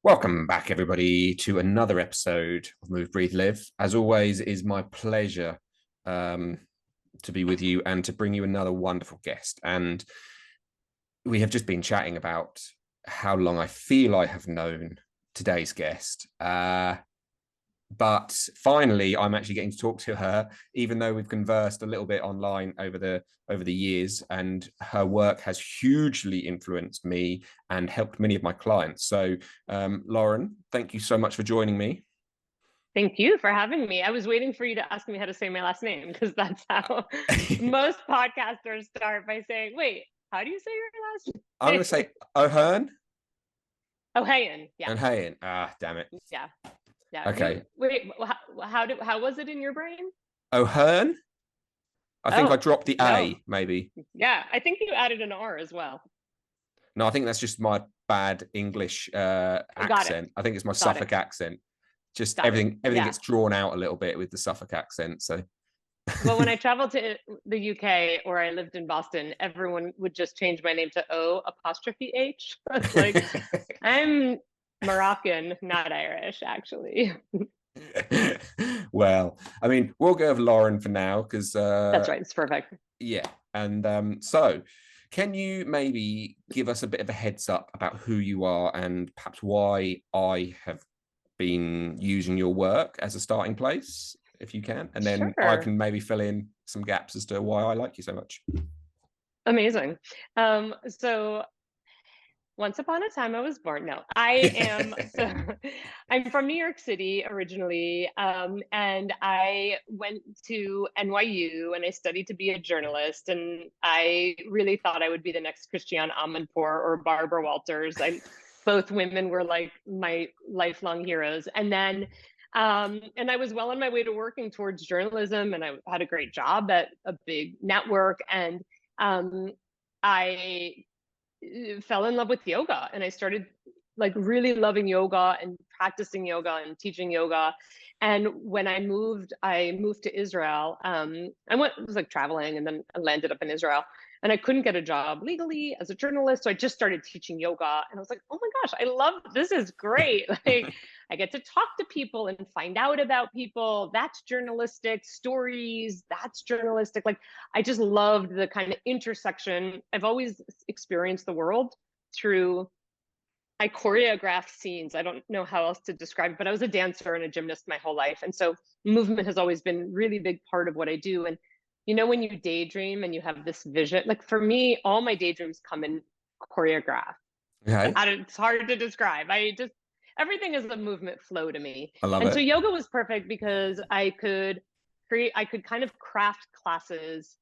Welcome back, everybody, to another episode of Move, Breathe, Live. As always, it is my pleasure to be with you and to bring you another wonderful guest. And we have just been chatting about how long I feel I have known today's guest. But finally, I'm actually getting to talk to her, even though we've conversed a little bit online over the years, and her work has hugely influenced me and helped many of my clients. So, Lauren, thank you so much for joining me. Thank you for having me. I was waiting for you to ask me how to say my last name because that's how most podcasters start by saying, wait, how do you say your last name? I'm going to say O'Hearn. O'Hayan. Yeah. O'Hayan. Damn it. Yeah. Yeah. Okay. How was it in your brain? O'Hearn. I think I dropped the no. A, maybe. Yeah. I think you added an R as well. No, I think that's just my bad English accent. I think it's my Suffolk accent. Just everything gets drawn out a little bit with the Suffolk accent. So, well, when I traveled to the UK or I lived in Boston, everyone would just change my name to O''H. Like, I'm Moroccan, not Irish, actually. Well, I mean, we'll go with Lauren for now because that's right. It's perfect. Yeah, and so can you maybe give us a bit of a heads up about who you are and perhaps why I have been using your work as a starting place, if you can, and then I can maybe fill in some gaps as to why I like you so much. Amazing. So once upon a time I was born. No, I am. So I'm from New York City originally, and I went to NYU and I studied to be a journalist. And I really thought I would be the next Christiane Amanpour or Barbara Walters. Both women were like my lifelong heroes. And then, and I was well on my way to working towards journalism, and I had a great job at a big network. And I fell in love with yoga, and I started like really loving yoga and practicing yoga and teaching yoga. And when I moved to Israel. Was like traveling, and then I landed up in Israel, and I couldn't get a job legally as a journalist. So I just started teaching yoga, and I was like, oh my gosh, I love this. Is great. Like, I get to talk to people and find out about people. That's journalistic. Stories, that's journalistic. Like, I just loved the kind of intersection. I've always experienced the world through, I choreographed scenes. I don't know how else to describe it, but I was a dancer and a gymnast my whole life. And so movement has always been a really big part of what I do. And when you daydream and you have this vision, like for me, all my daydreams come in choreographed. Okay. It's hard to describe. Everything is a movement flow to me. I love it. So yoga was perfect because I could kind of craft classes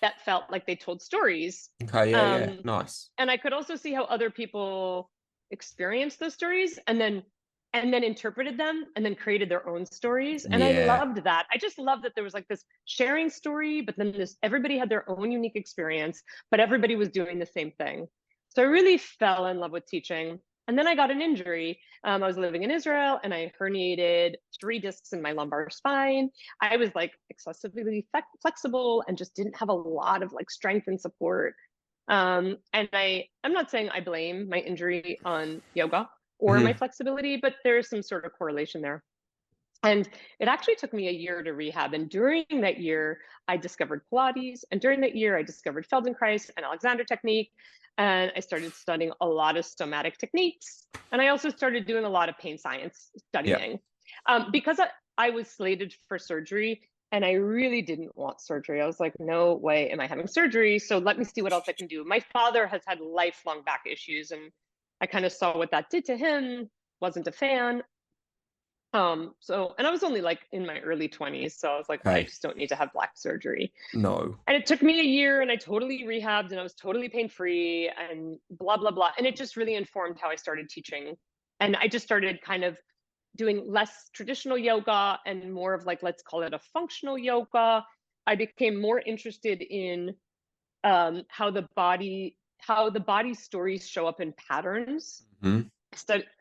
that felt like they told stories. Okay, yeah. Nice. And I could also see how other people experienced those stories and then interpreted them and then created their own stories. And I loved that. I just loved that there was like this sharing story, but then everybody had their own unique experience, but everybody was doing the same thing. So I really fell in love with teaching. And then I got an injury. I was living in Israel and I herniated 3 discs in my lumbar spine. I was like excessively flexible and just didn't have a lot of like strength and support. And I'm not saying I blame my injury on yoga or my flexibility, but there's some sort of correlation there. And it actually took me a year to rehab. And during that year, I discovered Pilates. And during that year, I discovered Feldenkrais and Alexander technique. And I started studying a lot of somatic techniques. And I also started doing a lot of pain science studying. Because I was slated for surgery and I really didn't want surgery. I was like, no way am I having surgery. So let me see what else I can do. My father has had lifelong back issues, and I kind of saw what that did to him. Wasn't a fan. And I was only like in my early 20s. So I was like, I just don't need to have back surgery. No. And it took me a year and I totally rehabbed and I was totally pain-free and blah, blah, blah. And it just really informed how I started teaching. And I just started kind of doing less traditional yoga and more of like, let's call it a functional yoga. I became more interested in how the body stories show up in patterns.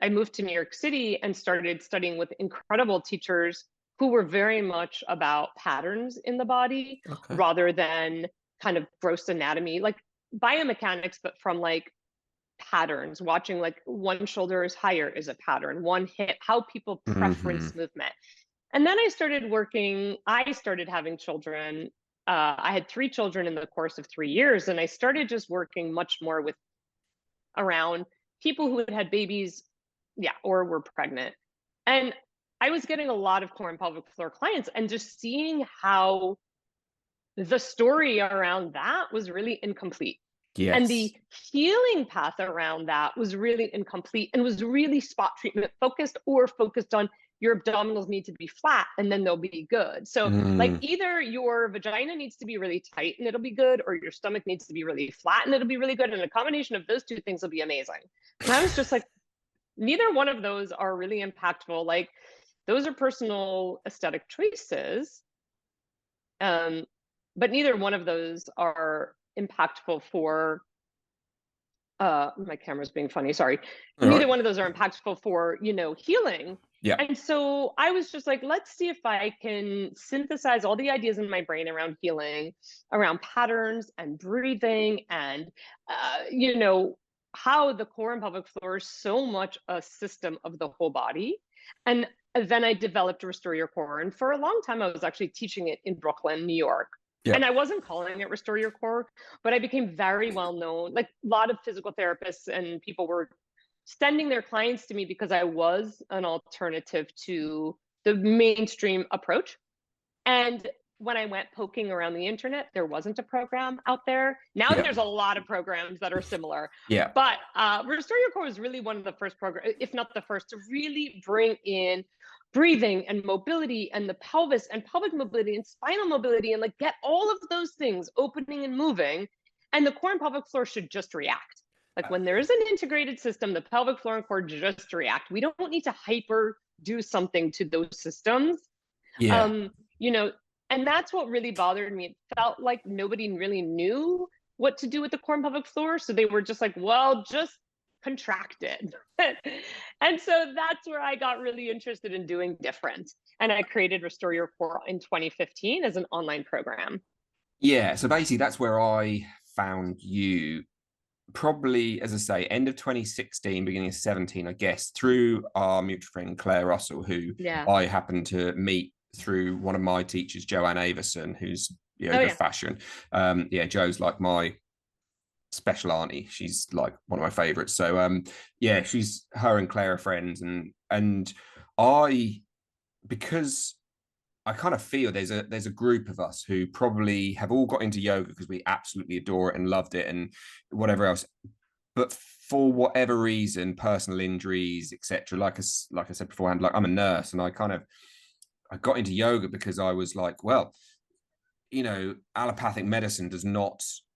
I moved to New York City and started studying with incredible teachers who were very much about patterns in the body rather than kind of gross anatomy, like biomechanics, but from like patterns, watching like one shoulder is higher is a pattern, one hip, how people Mm-hmm. preference movement. And then I started having children. I had 3 children in the course of 3 years, and I started just working much more with around people who had had babies, yeah, or were pregnant. And I was getting a lot of core and pelvic floor clients and just seeing how the story around that was really incomplete. And Yes. the healing path around that was really incomplete and was really spot treatment focused, or focused on your abdominals need to be flat and then they'll be good. So, like, Mm. either your vagina needs to be really tight and it'll be good, or your stomach needs to be really flat and it'll be really good. And a combination of those two things will be amazing. And I was just like, neither one of those are really impactful. Like, those are personal aesthetic choices. Um, but neither one of those are impactful for my camera's being funny, sorry. All right. Neither one of those are impactful for, healing. Yeah. And so I was just like, let's see if I can synthesize all the ideas in my brain around healing, around patterns and breathing, and how the core and pelvic floor is so much a system of the whole body. And then I developed Restore Your Core, and for a long time I was actually teaching it in Brooklyn, New York. Yeah. And I wasn't calling it Restore Your Core, but I became very well known. Like, a lot of physical therapists and people were sending their clients to me because I was an alternative to the mainstream approach. And when I went poking around the internet, there wasn't a program out there. Now Yeah. there's a lot of programs that are similar. Yeah. But Restore Your Core was really one of the first programs, if not the first, to really bring in breathing and mobility and the pelvis and pelvic mobility and spinal mobility, and like get all of those things opening and moving. And the core and pelvic floor should just react. Like, when there is an integrated system, the pelvic floor and core just react. We don't need to hyper do something to those systems. Yeah. Um, you know, and that's what really bothered me. It felt like nobody really knew what to do with the core and pelvic floor. So they were just like, well, just contract it. And so that's where I got really interested in doing different. And I created Restore Your Core in 2015 as an online program. Yeah. So basically, that's where I found you. Probably, as I say, end of 2016, beginning of 17, I guess, through our mutual friend Claire Russell, who Yeah. I happened to meet through one of my teachers, Joanne Averson, who's Oh, yoga yeah. fashion. Yeah, Joe's like my special auntie. She's like one of my favorites. So yeah, she's her and Claire are friends, and I, because I kind of feel there's a group of us who probably have all got into yoga because we absolutely adore it and loved it and whatever else, but for whatever reason, personal injuries, etc. Like I said beforehand, like I'm a nurse, and I got into yoga because I was like, well, allopathic medicine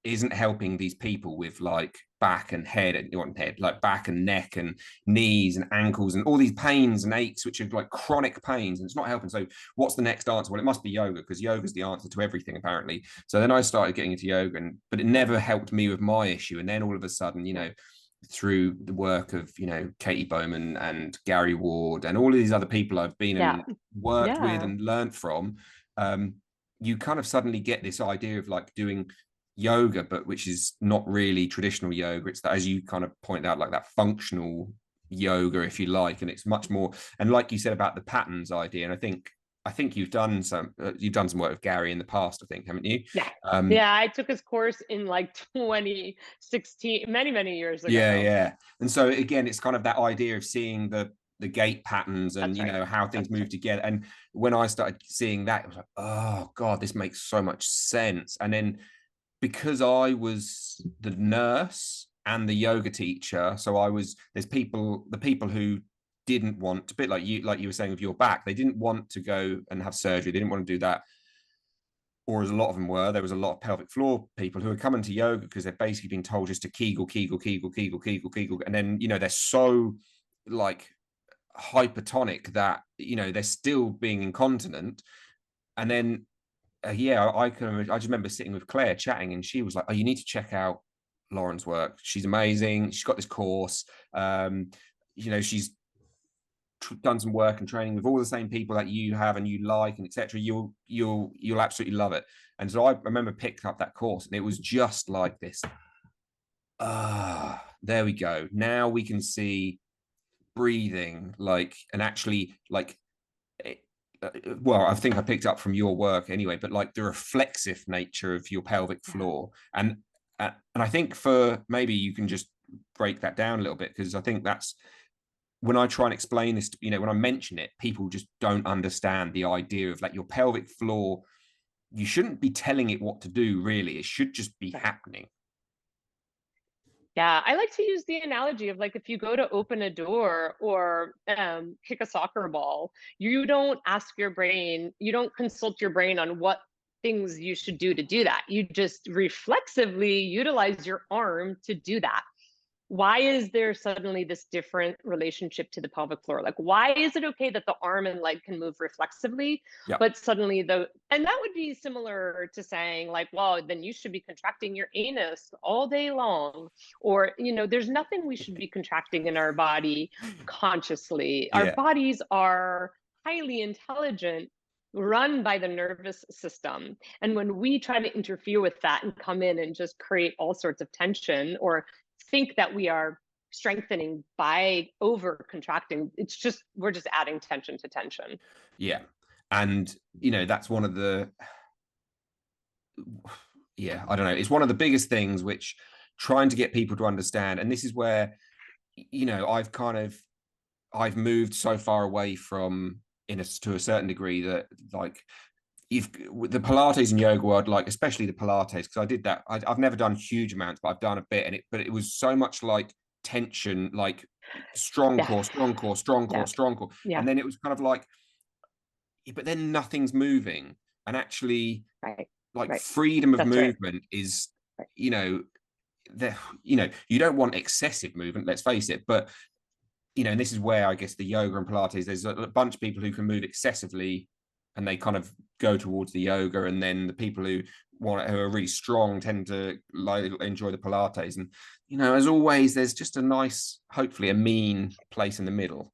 isn't helping these people with like back and head and like back and neck and knees and ankles and all these pains and aches, which are like chronic pains, and it's not helping. So what's the next answer? Well, it must be yoga, because yoga is the answer to everything, apparently. So then I started getting into yoga, but it never helped me with my issue. And then all of a sudden, through the work of Katie Bowman and Gary Ward and all of these other people I've been Yeah. and worked with Yeah. and learned from, you kind of suddenly get this idea of like doing yoga, but which is not really traditional yoga. It's that, as you kind of point out, like that functional yoga, if you like, and it's much more. And like you said about the patterns idea, and I think you've done some work with Gary in the past, I think, haven't you? Yeah. Yeah. I took his course in like 2016, many, many years Yeah, ago. yeah. And so again, it's kind of that idea of seeing the gait patterns and That's right. how things That's move right. together. And when I started seeing that, it was like, oh God, this makes so much sense. And then because I was the nurse and the yoga teacher, so the people who didn't want, a bit like you were saying with your back, they didn't want to go and have surgery. They didn't want to do that. Or as a lot of them were, there was a lot of pelvic floor people who are coming to yoga because they've basically been told just to kegel, kegel, kegel, kegel, kegel, kegel. And then, they're so like hypertonic that, they're still being incontinent. And then, yeah, I just remember sitting with Claire chatting, and she was like, oh, you need to check out Lauren's work. She's amazing. She's got this course. She's done some work and training with all the same people that you have and you like, and etc. You'll absolutely love it. And so I remember picking up that course, and it was just like this there we go. Now we can see breathing, like, and actually, like, well, I think I picked up from your work anyway, but like the reflexive nature of your pelvic floor. And I think for maybe you can just break that down a little bit, because I think that's when I try and explain this, when I mention it, people just don't understand the idea of like your pelvic floor. You shouldn't be telling it what to do, really. It should just be happening. Yeah, I like to use the analogy of like if you go to open a door or kick a soccer ball, you don't ask your brain, you don't consult your brain on what things you should do that. You just reflexively utilize your arm to do that. Why is there suddenly this different relationship to the pelvic floor? Like, why is it okay that the arm and leg can move reflexively, Yeah. but suddenly and that would be similar to saying like, well, then you should be contracting your anus all day long, or, there's nothing we should be contracting in our body consciously. Our Yeah. bodies are highly intelligent, run by the nervous system. And when we try to interfere with that and come in and just create all sorts of tension or think that we are strengthening by over contracting, we're just adding tension to tension. Yeah. And that's one of the, I don't know, it's one of the biggest things which trying to get people to understand. And this is where I've moved so far away from, to a certain degree, that like the Pilates and yoga world, like especially the Pilates, because I did that. I've never done huge amounts, but I've done a bit, but it was so much like tension, like strong core, strong core, strong core, strong core, and then it was kind of like, but then nothing's moving, and actually, freedom of movement is, you don't want excessive movement. Let's face it, but and this is where I guess the yoga and Pilates, there's a bunch of people who can move excessively and they kind of go towards the yoga, and then the people who are really strong tend to enjoy the Pilates. And as always, there's just a nice, hopefully a mean place in the middle.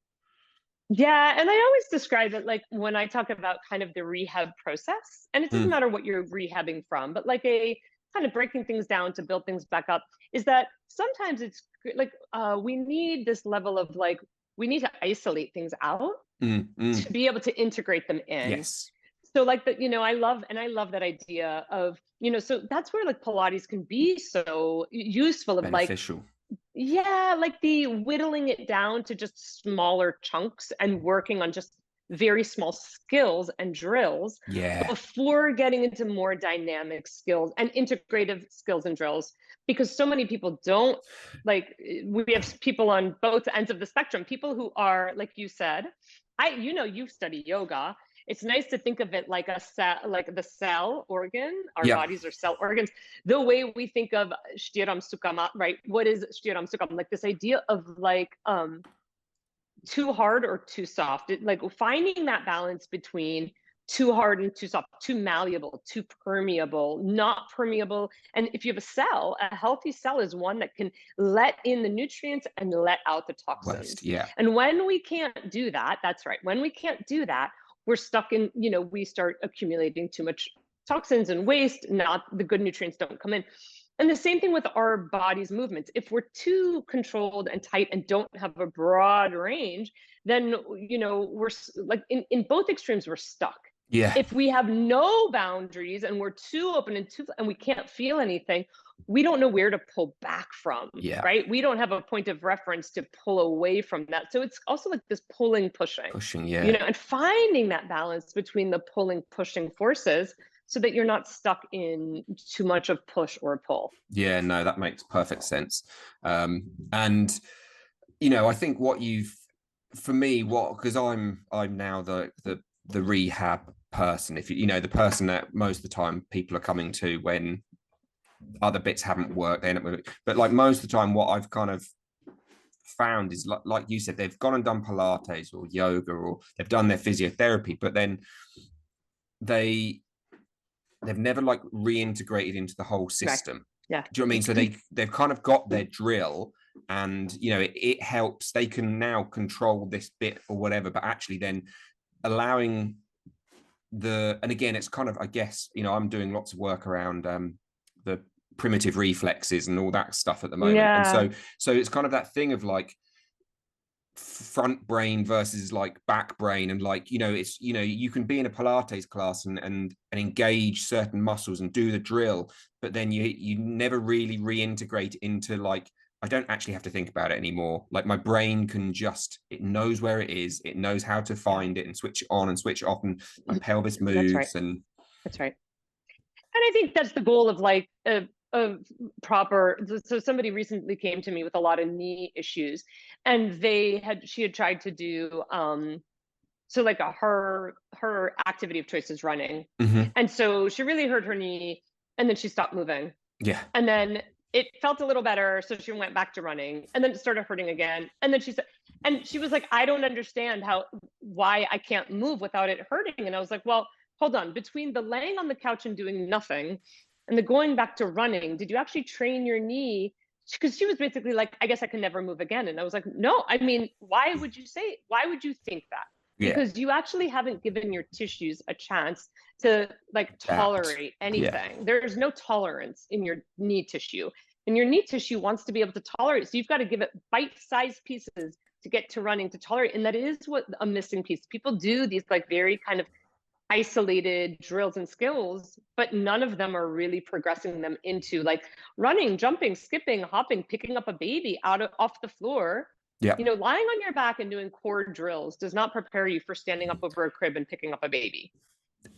Yeah, and I always describe it like when I talk about kind of the rehab process, and it doesn't matter what you're rehabbing from, but like a kind of breaking things down to build things back up, is that sometimes it's like we need this level of like, we need to isolate things out to be able to integrate them in. Yes. So like that, I love that idea of, so that's where like Pilates can be so useful, of beneficial. Like the whittling it down to just smaller chunks and working on just very small skills and drills before getting into more dynamic skills and integrative skills and drills. Because so many people don't, like, we have people on both ends of the spectrum, people who are, like you said, you've studied yoga. It's nice to think of it like a cell, like the cell organ. Our bodies are cell organs. The way we think of Shtiram Sukham, right? What is Shtiram Sukham? Like this idea of like too hard or too soft. Like finding that balance between too hard and too soft, too malleable, too permeable, not permeable. And if you have a healthy cell is one that can let in the nutrients and let out the toxins. And when we can't do that, that's right. When we can't do that, we're stuck in, we start accumulating too much toxins and waste, not the good nutrients don't come in. And the same thing with our body's movements. If we're too controlled and tight and don't have a broad range, then, we're like in both extremes, we're stuck. If we have no boundaries and we're too open and we can't feel anything, we don't know where to pull back from, right? We don't have a point of reference to pull away from that. So it's also like this pushing, and finding that balance between the pulling, pushing forces so that you're not stuck in too much of push or pull. Yeah, no, that makes perfect sense. And, I think for me, because I'm now the rehab person, if the person that most of the time people are coming to when other bits haven't worked, they end up with it. But like most of the time, what I've kind of found is like you said, they've gone and done Pilates or yoga, or they've done their physiotherapy, but then they've never like reintegrated into the whole system. Yeah. Do you know what I mean? So they've kind of got their drill, and it helps. They can now control this bit or whatever, but actually then allowing and again, it's kind of, I guess, I'm doing lots of work around primitive reflexes and all that stuff at the moment. And Yeah. so it's kind of that thing of like front brain versus like back brain, and like, you know, it's, you know, you can be in a Pilates class and engage certain muscles and do the drill, but then you never really reintegrate into like, I don't actually have to think about it anymore. Like my brain can just, it knows where it is, it knows how to find it and switch it on and switch it off, and my pelvis That's right. moves. And That's right. And I think that's the goal of like a proper. So somebody recently came to me with a lot of knee issues, and she had tried to do so like her activity of choice is running, and so she really hurt her knee, and then she stopped moving, yeah, and then it felt a little better, so she went back to running, and then it started hurting again, and then she said, and she was like, I don't understand why I can't move without it hurting. And I was like, well, hold on, between the laying on the couch and doing nothing and the going back to running, did you actually train your knee? Because she was basically like, I guess I can never move again. And I was like, no, I mean, why would you think that? yeah, Because you actually haven't given your tissues a chance to like adapt, tolerate yeah, anything. There's no tolerance in your knee tissue, and your knee tissue wants to be able to tolerate. So you've got to give it bite-sized pieces to get to running to tolerate. And that is what a missing piece. People do these like very kind of isolated drills and skills, but none of them are really progressing them into like running, jumping, skipping, hopping, picking up a baby off the floor. yeah, You know, lying on your back and doing core drills does not prepare you for standing up over a crib and picking up a baby.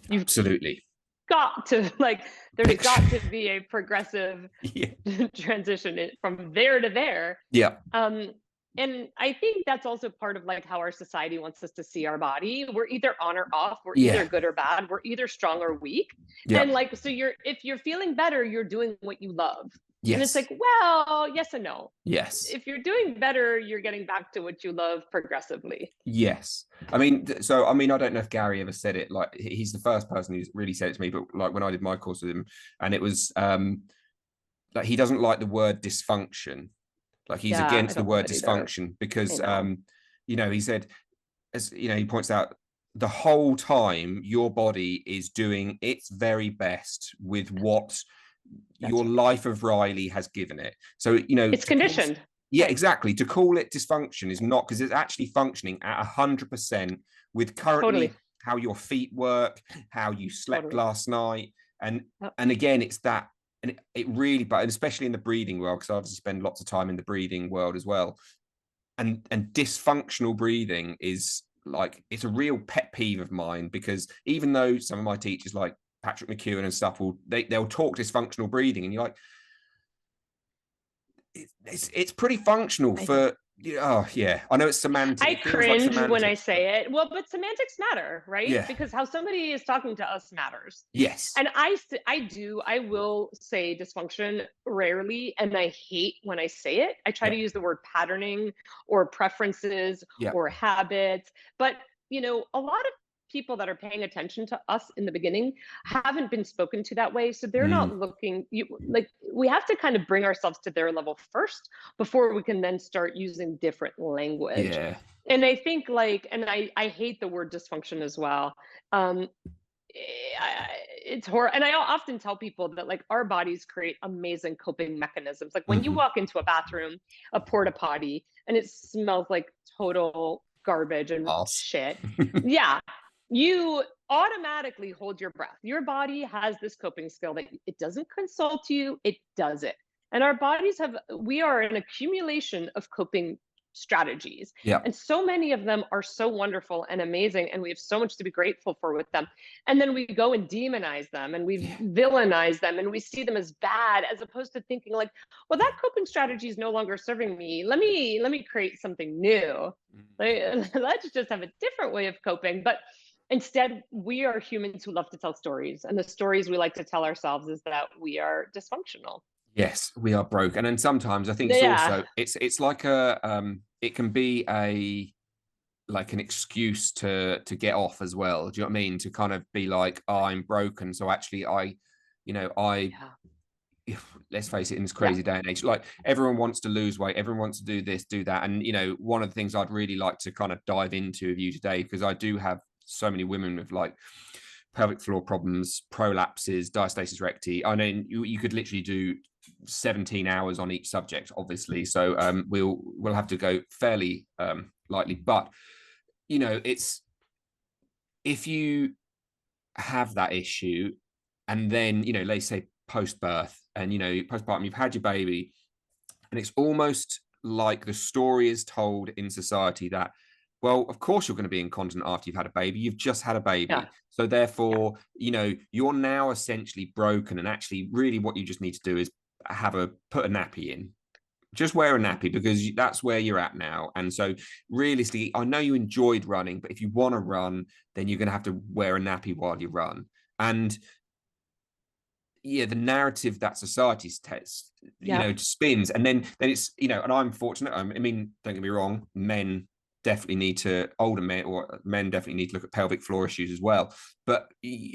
You've absolutely. got to like, there's Picture. got to be a progressive Yeah, transition from there to there. yeah, And I think that's also part of like how our society wants us to see our body. We're either on or off, we're either yeah, good or bad, we're either strong or weak. yeah, And like, so if you're feeling better, you're doing what you love. And it's yes, like, well, yes and no. yes. If you're doing better, you're getting back to what you love progressively. Yes. I mean, so I mean, I don't know if Gary ever said it. Like, he's the first person who's really said it to me. But like when I did my course with him, and it was like he doesn't like the word dysfunction. Like he's Yeah, I against the don't love word it either. dysfunction I because know. you know, he said, as you know, he points out the whole time your body is doing its very best with what That's your right. life of Riley has given it. So, you know, It's to call, conditioned. yeah, Yeah, exactly. To call it dysfunction is not, because it's actually functioning at 100% with totally. currently how your feet work, how you slept Totally. last night. And Yep. and again, it's that, and it really, but especially in the breathing world, because I obviously spend lots of time in the breathing world as well. And dysfunctional breathing is like, it's a real pet peeve of mine, because even though some of my teachers like Patrick McEwen and stuff they'll talk dysfunctional breathing, and you're like, it's pretty functional I know. for, oh yeah, I know it's semantic, I it feels like cringe when I semantics, but say it. Well, but semantics matter, right? yeah, Because how somebody is talking to us matters. yes, And I will say dysfunction rarely, and I hate when I say it. I try yeah, to use the word patterning or preferences yeah, or habits, but you know, a lot of people that are paying attention to us in the beginning haven't been spoken to that way, so they're not mm, looking like, we have to kind of bring ourselves to their level first before we can then start using different language. yeah, And I think like, and I hate the word dysfunction as well. um it's horrible. And I often tell people that like our bodies create amazing coping mechanisms. Like when you mm-hmm. walk into a bathroom, a porta potty, and it smells like total garbage and Arse. shit, yeah, you automatically hold your breath. Your body has this coping skill that it doesn't consult you, it does it. And our bodies we are an accumulation of coping strategies. Yeah, And so many of them are so wonderful and amazing. And we have so much to be grateful for with them. And then we go and demonize them and we yeah, villainize them and we see them as bad, as opposed to thinking like, well, that coping strategy is no longer serving me. Let me create something new. Let's just have a different way of coping. But instead, we are humans who love to tell stories. And the stories we like to tell ourselves is that we are dysfunctional. yes, we are broke. And then sometimes I think it's Yeah. also, it's like a it can be a, like an excuse to get off as well. Do you know what I mean? To kind of be like, oh, I'm broken, so actually I, you know, I, Yeah. let's face it, in this Yeah. crazy day and age, like everyone wants to lose weight, everyone wants to do this, do that. And you know, one of the things I'd really like to kind of dive into with you today, because I do have so many women with like pelvic floor problems, prolapses, diastasis recti. I know you could literally do 17 hours on each subject, obviously. So we'll have to go fairly lightly. But, you know, it's if you have that issue and then, you know, let's say post-birth and, you know, postpartum, you've had your baby, and it's almost like the story is told in society that, well, of course you're going to be incontinent after you've had a baby. You've just had a baby. Yeah. So Yeah. therefore, you know, you're now essentially broken. And actually, really what you just need to do is put a nappy in. Just wear a nappy because that's where you're at now. And so realistically, I know you enjoyed running, but if you want to run, then you're going to have to wear a nappy while you run. And yeah, the narrative that society's you know, spins, and then it's, you know, and I'm fortunate. I mean, don't get me wrong, older men or men definitely need to look at pelvic floor issues as well. But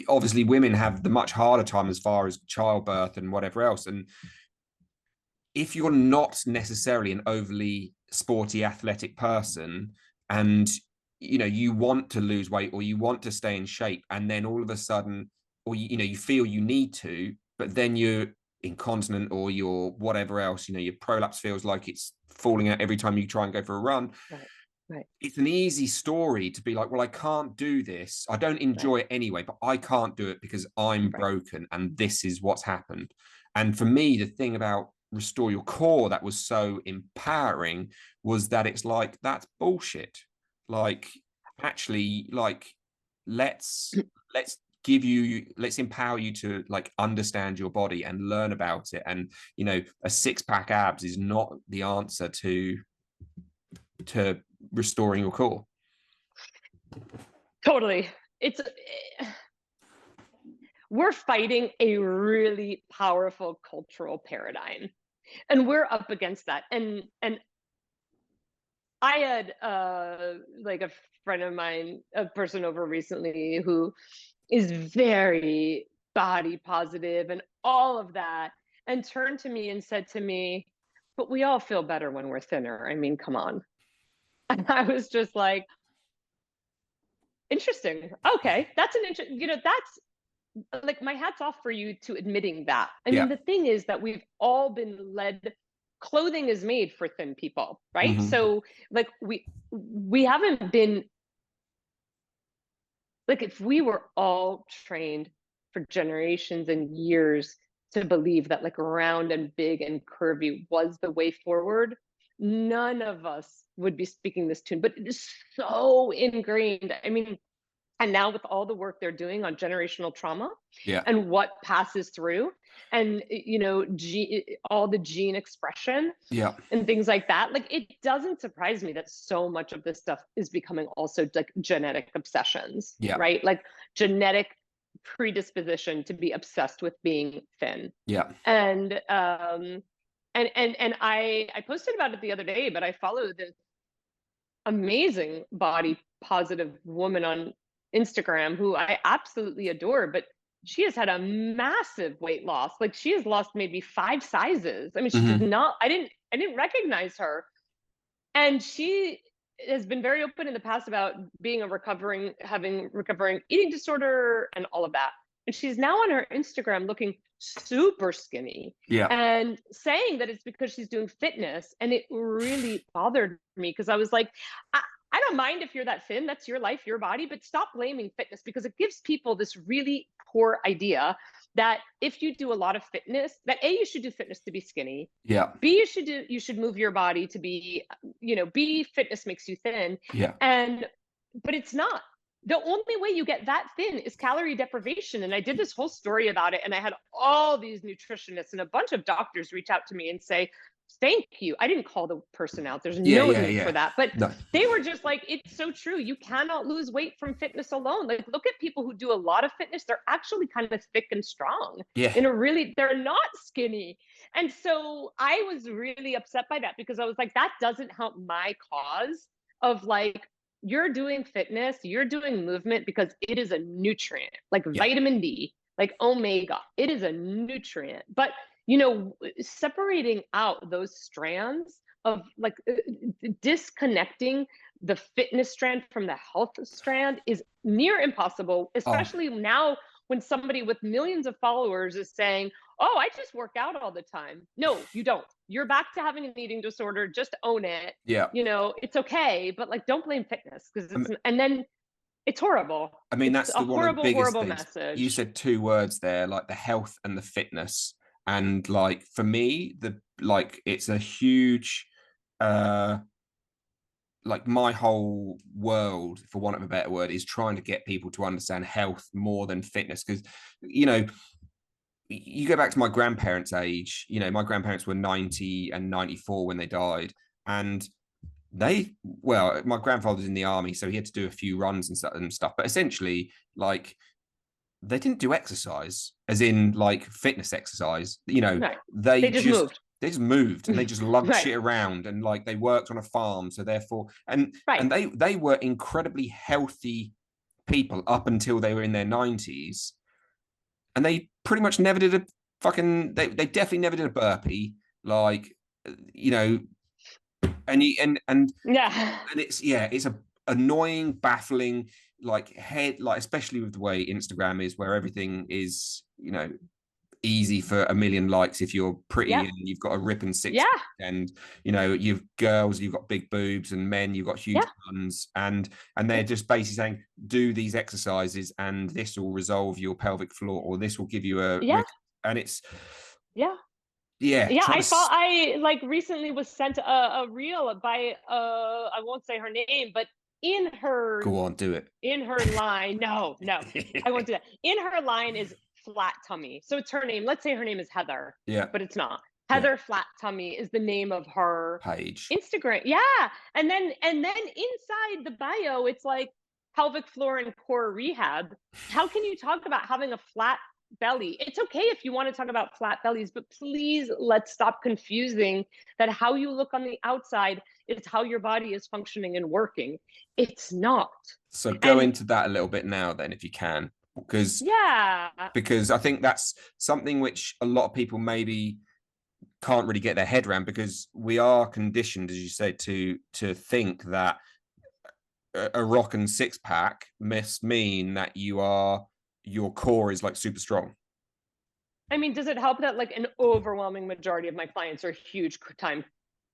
obviously, women have the much harder time as far as childbirth and whatever else. And if you're not necessarily an overly sporty, athletic person, and you know you want to lose weight or you want to stay in shape, and then all of a sudden, or you know you feel you need to, but then you're incontinent or you're whatever else, you know, your prolapse feels like it's falling out every time you try and go for a run. Right. It's an easy story to be like, well, I can't do this. I don't enjoy it anyway, but I can't do it because I'm broken and this is what's happened. And for me, the thing about Restore Your Core that was so empowering was that it's like, that's bullshit. Like, actually, like, let's empower you to like understand your body and learn about it. And, you know, a 6-pack abs is not the answer to restoring your core. Totally. We're fighting a really powerful cultural paradigm, and we're up against that. And I had like a friend of mine, a person over recently who is very body positive and all of that, and turned to me and said to me, but we all feel better when we're thinner. I mean, come on. And I was just like, interesting. Okay, that's an interesting, you know, that's like, my hat's off for you to admitting that. I mean, the thing is that we've all been led, clothing is made for thin people, right? Mm-hmm. So like we haven't been, like, if we were all trained for generations and years to believe that like round and big and curvy was the way forward, none of us would be speaking this tune. But it is so ingrained. I mean, and now with all the work they're doing on generational trauma and what passes through, and you know, all the gene expression and things like that, like, it doesn't surprise me that so much of this stuff is becoming also like genetic obsessions, right? Like genetic predisposition to be obsessed with being thin. And I posted about it the other day, but I follow this amazing body positive woman on Instagram who I absolutely adore, but she has had a massive weight loss. Like, she has lost maybe 5 sizes. I mean, she did not, I didn't recognize her. And she has been very open in the past about being having recovering eating disorder and all of that. And she's now on her Instagram looking super skinny and saying that it's because she's doing fitness. And it really bothered me because I was like, I don't mind if you're that thin, that's your life, your body, but stop blaming fitness, because it gives people this really poor idea that if you do a lot of fitness, that A, you should do fitness to be skinny. B, you should move your body to be, you know, B, fitness makes you thin. But it's not. The only way you get that thin is calorie deprivation. And I did this whole story about it, and I had all these nutritionists and a bunch of doctors reach out to me and say, thank you. I didn't call the person out. There's no need for that. But they were just like, it's so true. You cannot lose weight from fitness alone. Like, look at people who do a lot of fitness. They're actually kind of thick and strong. They're not skinny. And so I was really upset by that, because I was like, that doesn't help my cause of like, you're doing fitness, you're doing movement because it is a nutrient, like vitamin D, like omega. It is a nutrient. But you know, separating out those strands of like disconnecting the fitness strand from the health strand is near impossible, especially now when somebody with millions of followers is saying, oh, I just work out all the time. No, you don't. You're back to having an eating disorder. Just own it. Yeah. You know, it's okay, but like, don't blame fitness, because it's, and then it's horrible. I mean, It's that's a one of the horrible, biggest horrible things. You message. said two words there, like the health and the fitness. And like for me, it's a huge like my whole world, for want of a better word, is trying to get people to understand health more than fitness. Because, you know, you go back to my grandparents' age, you know, my grandparents were 90 and 94 when they died. And my grandfather's in the army, so he had to do a few runs and stuff. But essentially, like, they didn't do exercise, as in like fitness exercise. You know, Right. they They just moved. they just moved and they just lugged Right. shit around, and like they worked on a farm. So therefore, and Right. they were incredibly healthy people up until they were in their 90s, and they pretty much never did a fucking. They definitely never did a burpee. Like, you know, and Yeah. it's a annoying, baffling, like head, like especially with the way Instagram is, where everything is, you know, easy for a million likes if you're pretty Yeah. and you've got a ripping six Yeah. and, you know, you've girls, you've got big boobs, and men, you've got huge Yeah. buns, and they're just basically saying, do these exercises and this will resolve your pelvic floor, or this will give you a Yeah. and it's Yeah. yeah, Yeah, trying to I like recently was sent a reel by I won't say her name, but in her go on, do it. line, no, I won't do that. In her line is flat tummy. So it's her name. Let's say her name is Heather, Yeah, but it's not. yeah, Heather Flat Tummy is the name of her page. Instagram. Yeah. And then inside the bio, it's like pelvic floor and core rehab. How can you talk about having a flat belly? It's okay if you want to talk about flat bellies, but please let's stop confusing that how you look on the outside is how your body is functioning and working. It's not. So go And into that a little bit now then, if you can, because yeah, I think that's something which a lot of people maybe can't really get their head around, because we are conditioned, as you say, to think that a rock and six pack must mean that your core is like super strong. I mean, does it help that like an overwhelming majority of my clients are huge time,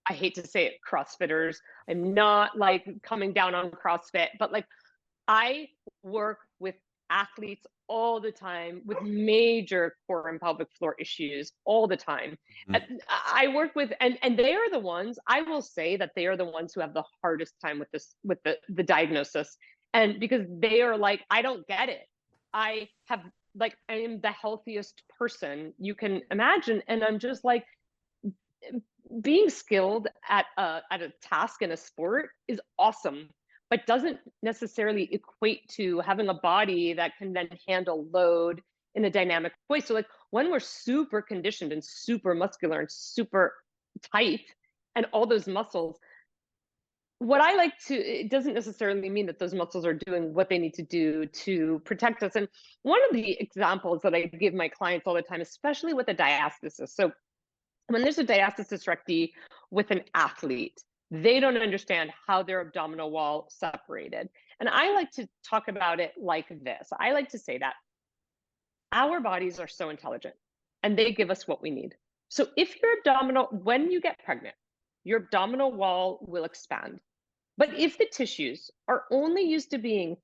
I hate to say it, CrossFitters? I'm not like coming down on CrossFit, but like I work with athletes all the time with major core and pelvic floor issues all the time. Mm-hmm. I work with, and they are the ones, I will say that they are the ones who have the hardest time with this, with the diagnosis. And because they are like, I don't get it. I have like, I am the healthiest person you can imagine. And I'm just like, being skilled at a task in a sport is awesome, but doesn't necessarily equate to having a body that can then handle load in a dynamic way. So like when we're super conditioned and super muscular and super tight and all those muscles, what I like to, it doesn't necessarily mean that those muscles are doing what they need to do to protect us. And one of the examples that I give my clients all the time, especially with a diastasis. So when there's a diastasis recti with an athlete, they don't understand how their abdominal wall separated. And I like to talk about it like this. I like to say that our bodies are so intelligent and they give us what we need. So if your abdominal, when you get pregnant, your abdominal wall will expand. But if the tissues are only used to being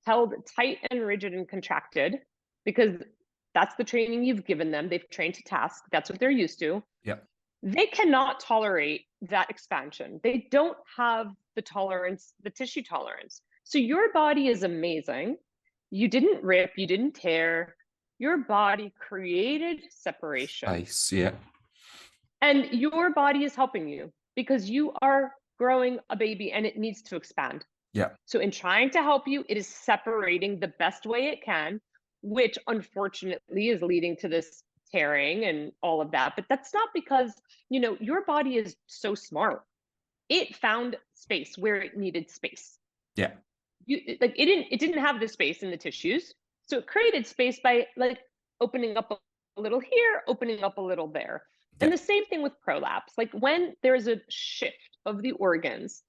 held tight and rigid and contracted, because that's the training you've given them, they've trained to task, that's what they're used to, Yeah. they cannot tolerate that expansion. They don't have the tolerance, the tissue tolerance. So your body is amazing. You didn't rip, you didn't tear. Your body created separation. Space, yeah. And your body is helping you because you are growing a baby and it needs to expand. Yeah. So in trying to help you, it is separating the best way it can, which unfortunately is leading to this tearing and all of that. But that's not because, you know, your body is so smart. It found space where it needed space. Yeah. It didn't have the space in the tissues. So it created space by like opening up a little here, opening up a little there. Yeah. And the same thing with prolapse. Like when there's a shift of the organs,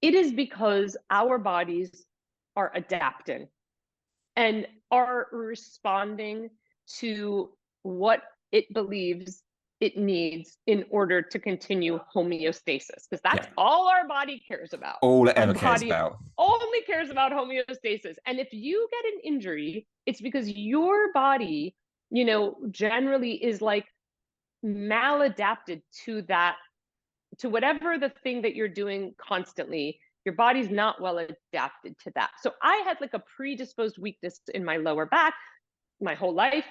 It is because our bodies are adapting and are responding to what it believes it needs in order to continue homeostasis, because that's all our body cares about. All it Our ever cares body about. only cares about homeostasis. And if you get an injury, it's because your body, you know, generally is like maladapted to that, to whatever the thing that you're doing constantly. Your body's not well adapted to that. So I had like a predisposed weakness in my lower back my whole life.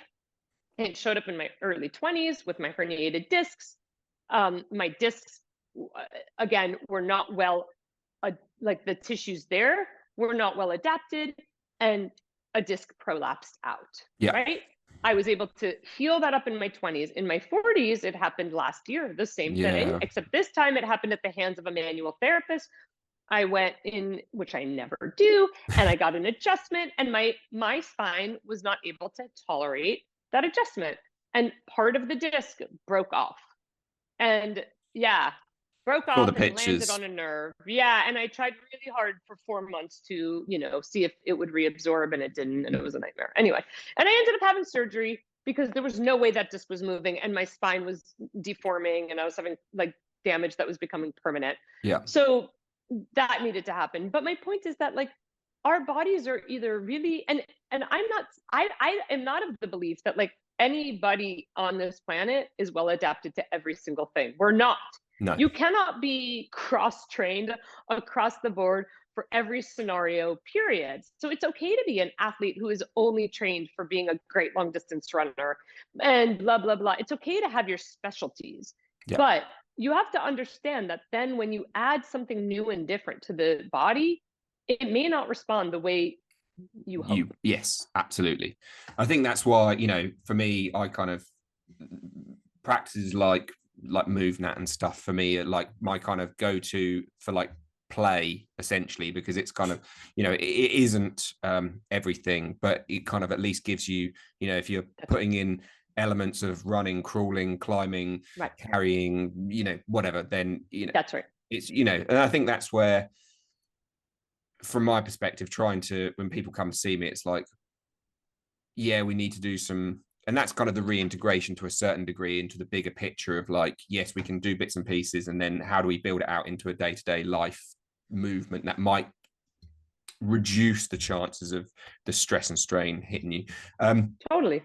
It showed up in my early 20s with my herniated discs. My discs, again, were not well, like the tissues there were not well adapted, and a disc prolapsed out, right? I was able to heal that up in my 20s. In my 40s, it happened last year, the same thing, except this time it happened at the hands of a manual therapist. I went in, which I never do, and I got an adjustment, and my spine was not able to tolerate that adjustment. And part of the disc broke off. And broke off and landed on a nerve. And I tried really hard for 4 months to, you know, see if it would reabsorb, and it didn't, and it was a nightmare. Anyway, and I ended up having surgery because there was no way that disc was moving, and my spine was deforming, and I was having like damage that was becoming permanent. So that needed to happen. But my point is that like our bodies are either really, and I am not of the belief that like anybody on this planet is well adapted to every single thing. We're not. No. You cannot be cross-trained across the board for every scenario, period. So it's okay to be an athlete who is only trained for being a great long distance runner and blah, blah, blah. It's okay to have your specialties. But you have to understand that then when you add something new and different to the body, it may not respond the way you hope. Yes, absolutely. I think that's why, you know, for me, I kind of practices like MoveNat and stuff for me are like my kind of go-to for like play, essentially, because it's kind of, you know, it isn't everything, but it kind of at least gives you, you know, if you're putting in elements of running, crawling, climbing, carrying, you know, whatever, then, you know, that's right. It's, you know, and I think that's where, from my perspective, trying to, when people come to see me, it's like, yeah, we need to do some, and that's kind of the reintegration to a certain degree into the bigger picture of like, yes, we can do bits and pieces, and then how do we build it out into a day-to-day life movement that might reduce the chances of the stress and strain hitting you. Totally.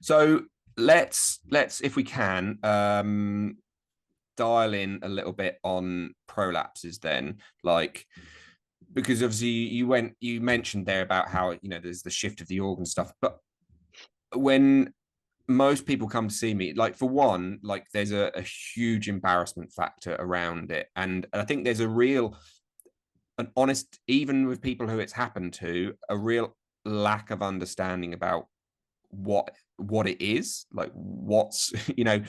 So let's if we can dial in a little bit on prolapses then, like, because obviously you mentioned there about how, you know, there's the shift of the organ stuff, but when most people come to see me, like, for one, like there's a huge embarrassment factor around it, and I think there's a real, an honest, even with people who it's happened to, a real lack of understanding about what it is, like what's, you know,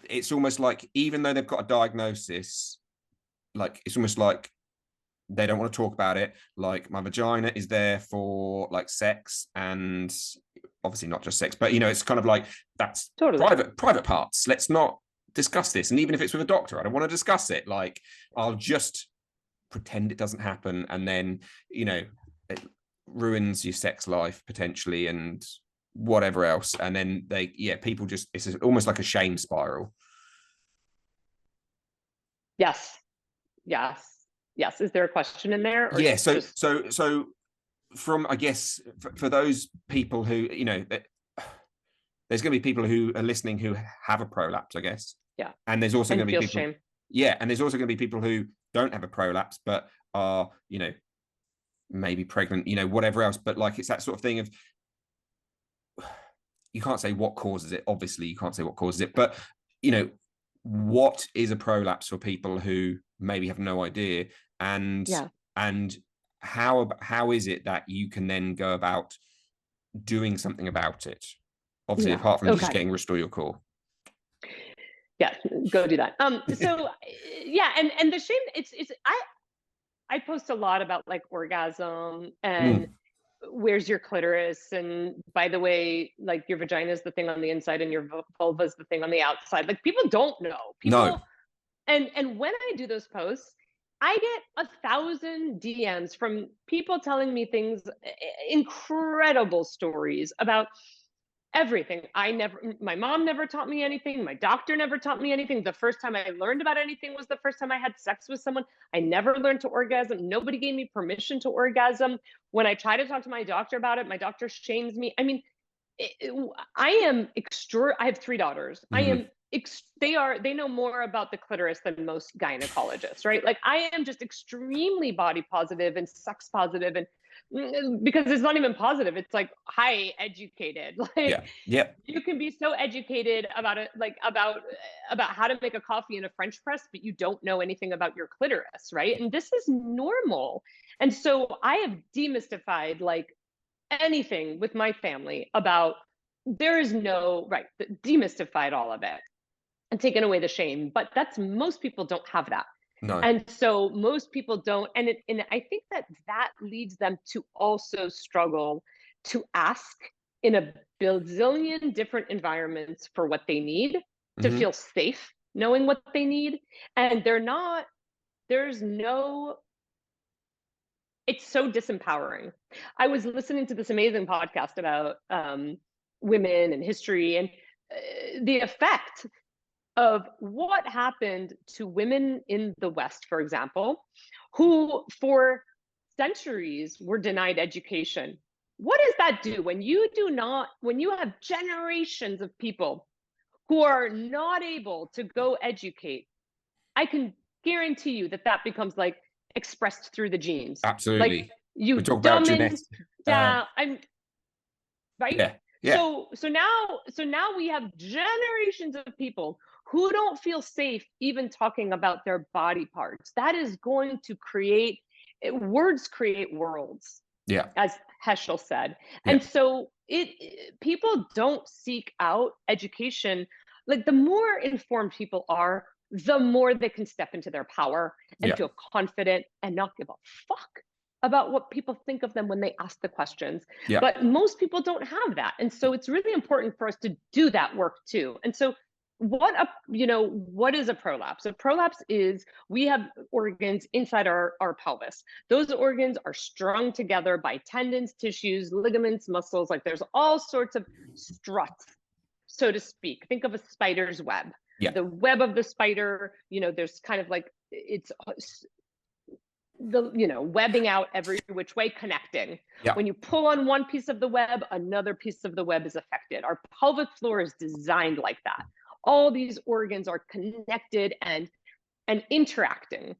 it's almost like even though they've got a diagnosis, like it's almost like they don't want to talk about it. Like, my vagina is there for like sex, and obviously not just sex, but, you know, it's kind of like, that's private parts. Let's not discuss this. And even if it's with a doctor, I don't want to discuss it. Like, I'll just pretend it doesn't happen, and then, you know, it ruins your sex life potentially and whatever else. And then people just, it's almost like a shame spiral. Yes. Is there a question in there? Or so from, I guess, for those people who, you know, there's going to be people who are listening who have a prolapse, I guess. And there's also going to be people. Shame. And there's also going to be people who don't have a prolapse but are, you know, maybe pregnant, you know, whatever else. But like, it's that sort of thing of, you can't say what causes it. Obviously, you can't say what causes it. But, you know, what is a prolapse for people who maybe have no idea? And how is it that you can then go about doing something about it? Obviously, apart from just getting Restore Your Core. Yeah, go do that. So and the shame, it's I post a lot about like orgasm and where's your clitoris, and by the way, like, your vagina is the thing on the inside and your vulva is the thing on the outside. Like, people don't know. And when I do those posts, I get 1,000 DMs from people telling me things, incredible stories about everything. My mom never taught me anything. My doctor never taught me anything. The first time I learned about anything was the first time I had sex with someone. I never learned to orgasm. Nobody gave me permission to orgasm. When I try to talk to my doctor about it, my doctor shames me. I mean, I am I have 3 daughters. I am they know more about the clitoris than most gynecologists, right? Like, I am just extremely body positive and sex positive, and because it's not even positive, it's like high educated. Like, you can be so educated about it, like about how to make a coffee in a French press, but you don't know anything about your clitoris, right? And this is normal. And so I have demystified like anything with my family about, there is no right, demystified all of it and taken away the shame. But most people don't have that. No. And so most people don't, and I think that leads them to also struggle to ask in a bazillion different environments for what they need to feel safe knowing what they need. And it's so disempowering. I was listening to this amazing podcast about women and history, and the effect of what happened to women in the West, for example, who for centuries were denied education. What does that do when you have generations of people who are not able to go educate? I can guarantee you that becomes like expressed through the genes. Absolutely. Like, you we talk about dumbing genetics. down. Right. Yeah. So now we have generations of people who don't feel safe even talking about their body parts. That is going to words create worlds. Yeah. As Heschel said. And so people don't seek out education. Like, the more informed people are, the more they can step into their power and feel confident and not give a fuck about what people think of them when they ask the questions. But most people don't have that. And so it's really important for us to do that work too. And so what is a prolapse? A prolapse is, we have organs inside our pelvis. Those organs are strung together by tendons, tissues, ligaments, muscles. Like, there's all sorts of struts, so to speak. Think of a spider's web. The web of the spider, there's kind of like, it's webbing out every which way, connecting. When you pull on one piece of the web, another piece of the web is affected. Our pelvic floor is designed like that. All these organs are connected and interacting.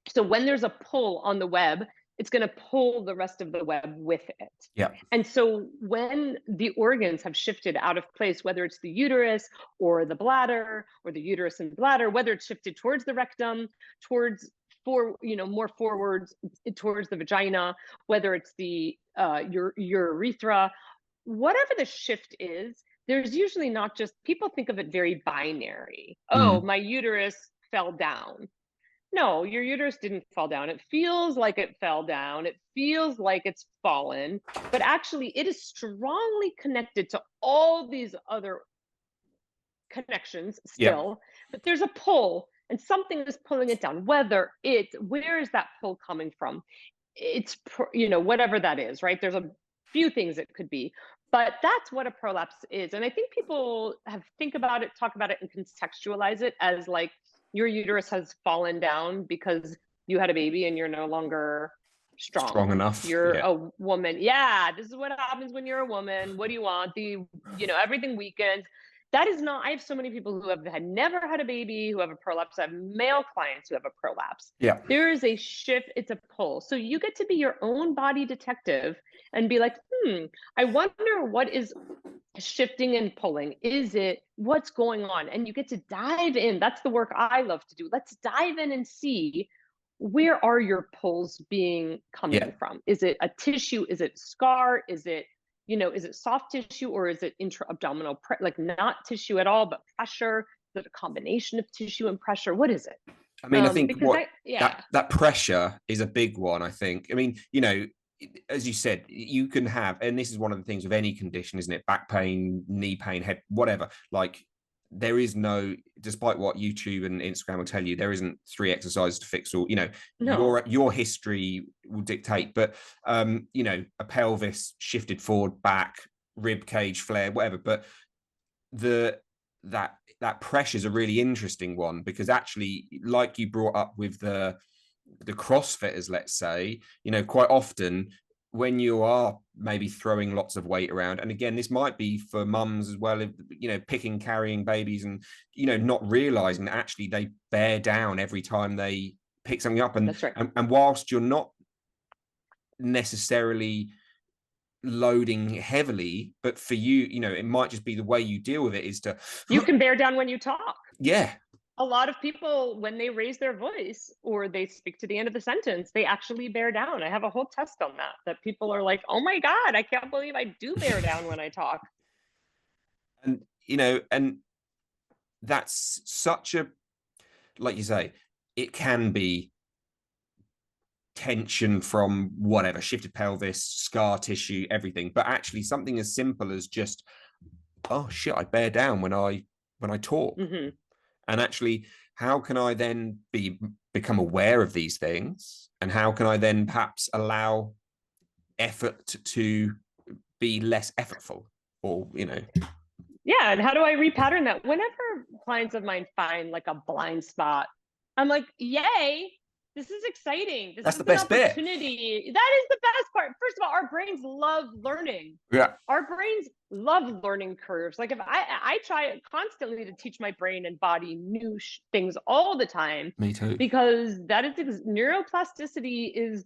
So when there's a pull on the web, it's going to pull the rest of the web with it. And so when the organs have shifted out of place, whether it's the uterus or the bladder, or the uterus and bladder, whether it's shifted towards the rectum, more forwards towards the vagina, whether it's the your urethra, whatever the shift is, there's usually not just, people think of it very binary. Oh, my uterus fell down. No, your uterus didn't fall down. It feels like it fell down. It feels like it's fallen, but actually it is strongly connected to all these other connections still. But there's a pull, and something is pulling it down. Where is that pull coming from? It's, whatever that is, right? There's a few things it could be. But that's what a prolapse is. And I think people talk about it and contextualize it as like, your uterus has fallen down because you had a baby and you're no longer strong enough. You're a woman. This is what happens when you're a woman. What do you want? Everything weakens. That is not, I have so many people who have never had a baby who have a prolapse. I have male clients who have a prolapse. There is a shift, it's a pull. So you get to be your own body detective and be like, I wonder what is shifting and pulling. What's going on? And you get to dive in. That's the work I love to do. Let's dive in and see, where are your pulls coming from? Is it a tissue? Is it scar? Is it soft tissue, or is it intra-abdominal, like not tissue at all, but pressure? Is it a combination of tissue and pressure? What is it? I mean, I think that pressure is a big one, I think. I mean, as you said, you can have, and this is one of the things with any condition, isn't it? Back pain, knee pain, head, whatever. Like, there is no, despite what YouTube and Instagram will tell you, there isn't 3 exercises to fix all, No. your history will dictate, but a pelvis shifted forward, back, rib cage flare, whatever. But that pressure is a really interesting one, because actually, like you brought up with the CrossFitters, let's say, quite often when you are maybe throwing lots of weight around, and again, this might be for mums as well, picking, carrying babies, and not realizing that actually they bear down every time they pick something up, and That's right. and whilst you're not necessarily loading heavily, but for you, it might just be the way you deal with it is to, You can bear down when you talk. yeah. A lot of people, when they raise their voice or they speak to the end of the sentence, they actually bear down. I have a whole test on that people are like, oh my God, I can't believe I do bear down when I talk. And and that's such a, like you say, it can be tension from whatever, shifted pelvis, scar tissue, everything, but actually something as simple as just, oh shit, I bear down when I talk. Mm-hmm. And actually, how can I then become aware of these things, and how can I then perhaps allow effort to be less effortful, or Yeah, and how do I repattern that? Whenever clients of mine find like a blind spot, I'm like, yay, this is exciting. This that's is the an best bit. opportunity. That is the best part. First of all, our brains love learning. Yeah. Our brains love learning curves. Like if I try constantly to teach my brain and body new things all the time. Me too. Because that is neuroplasticity is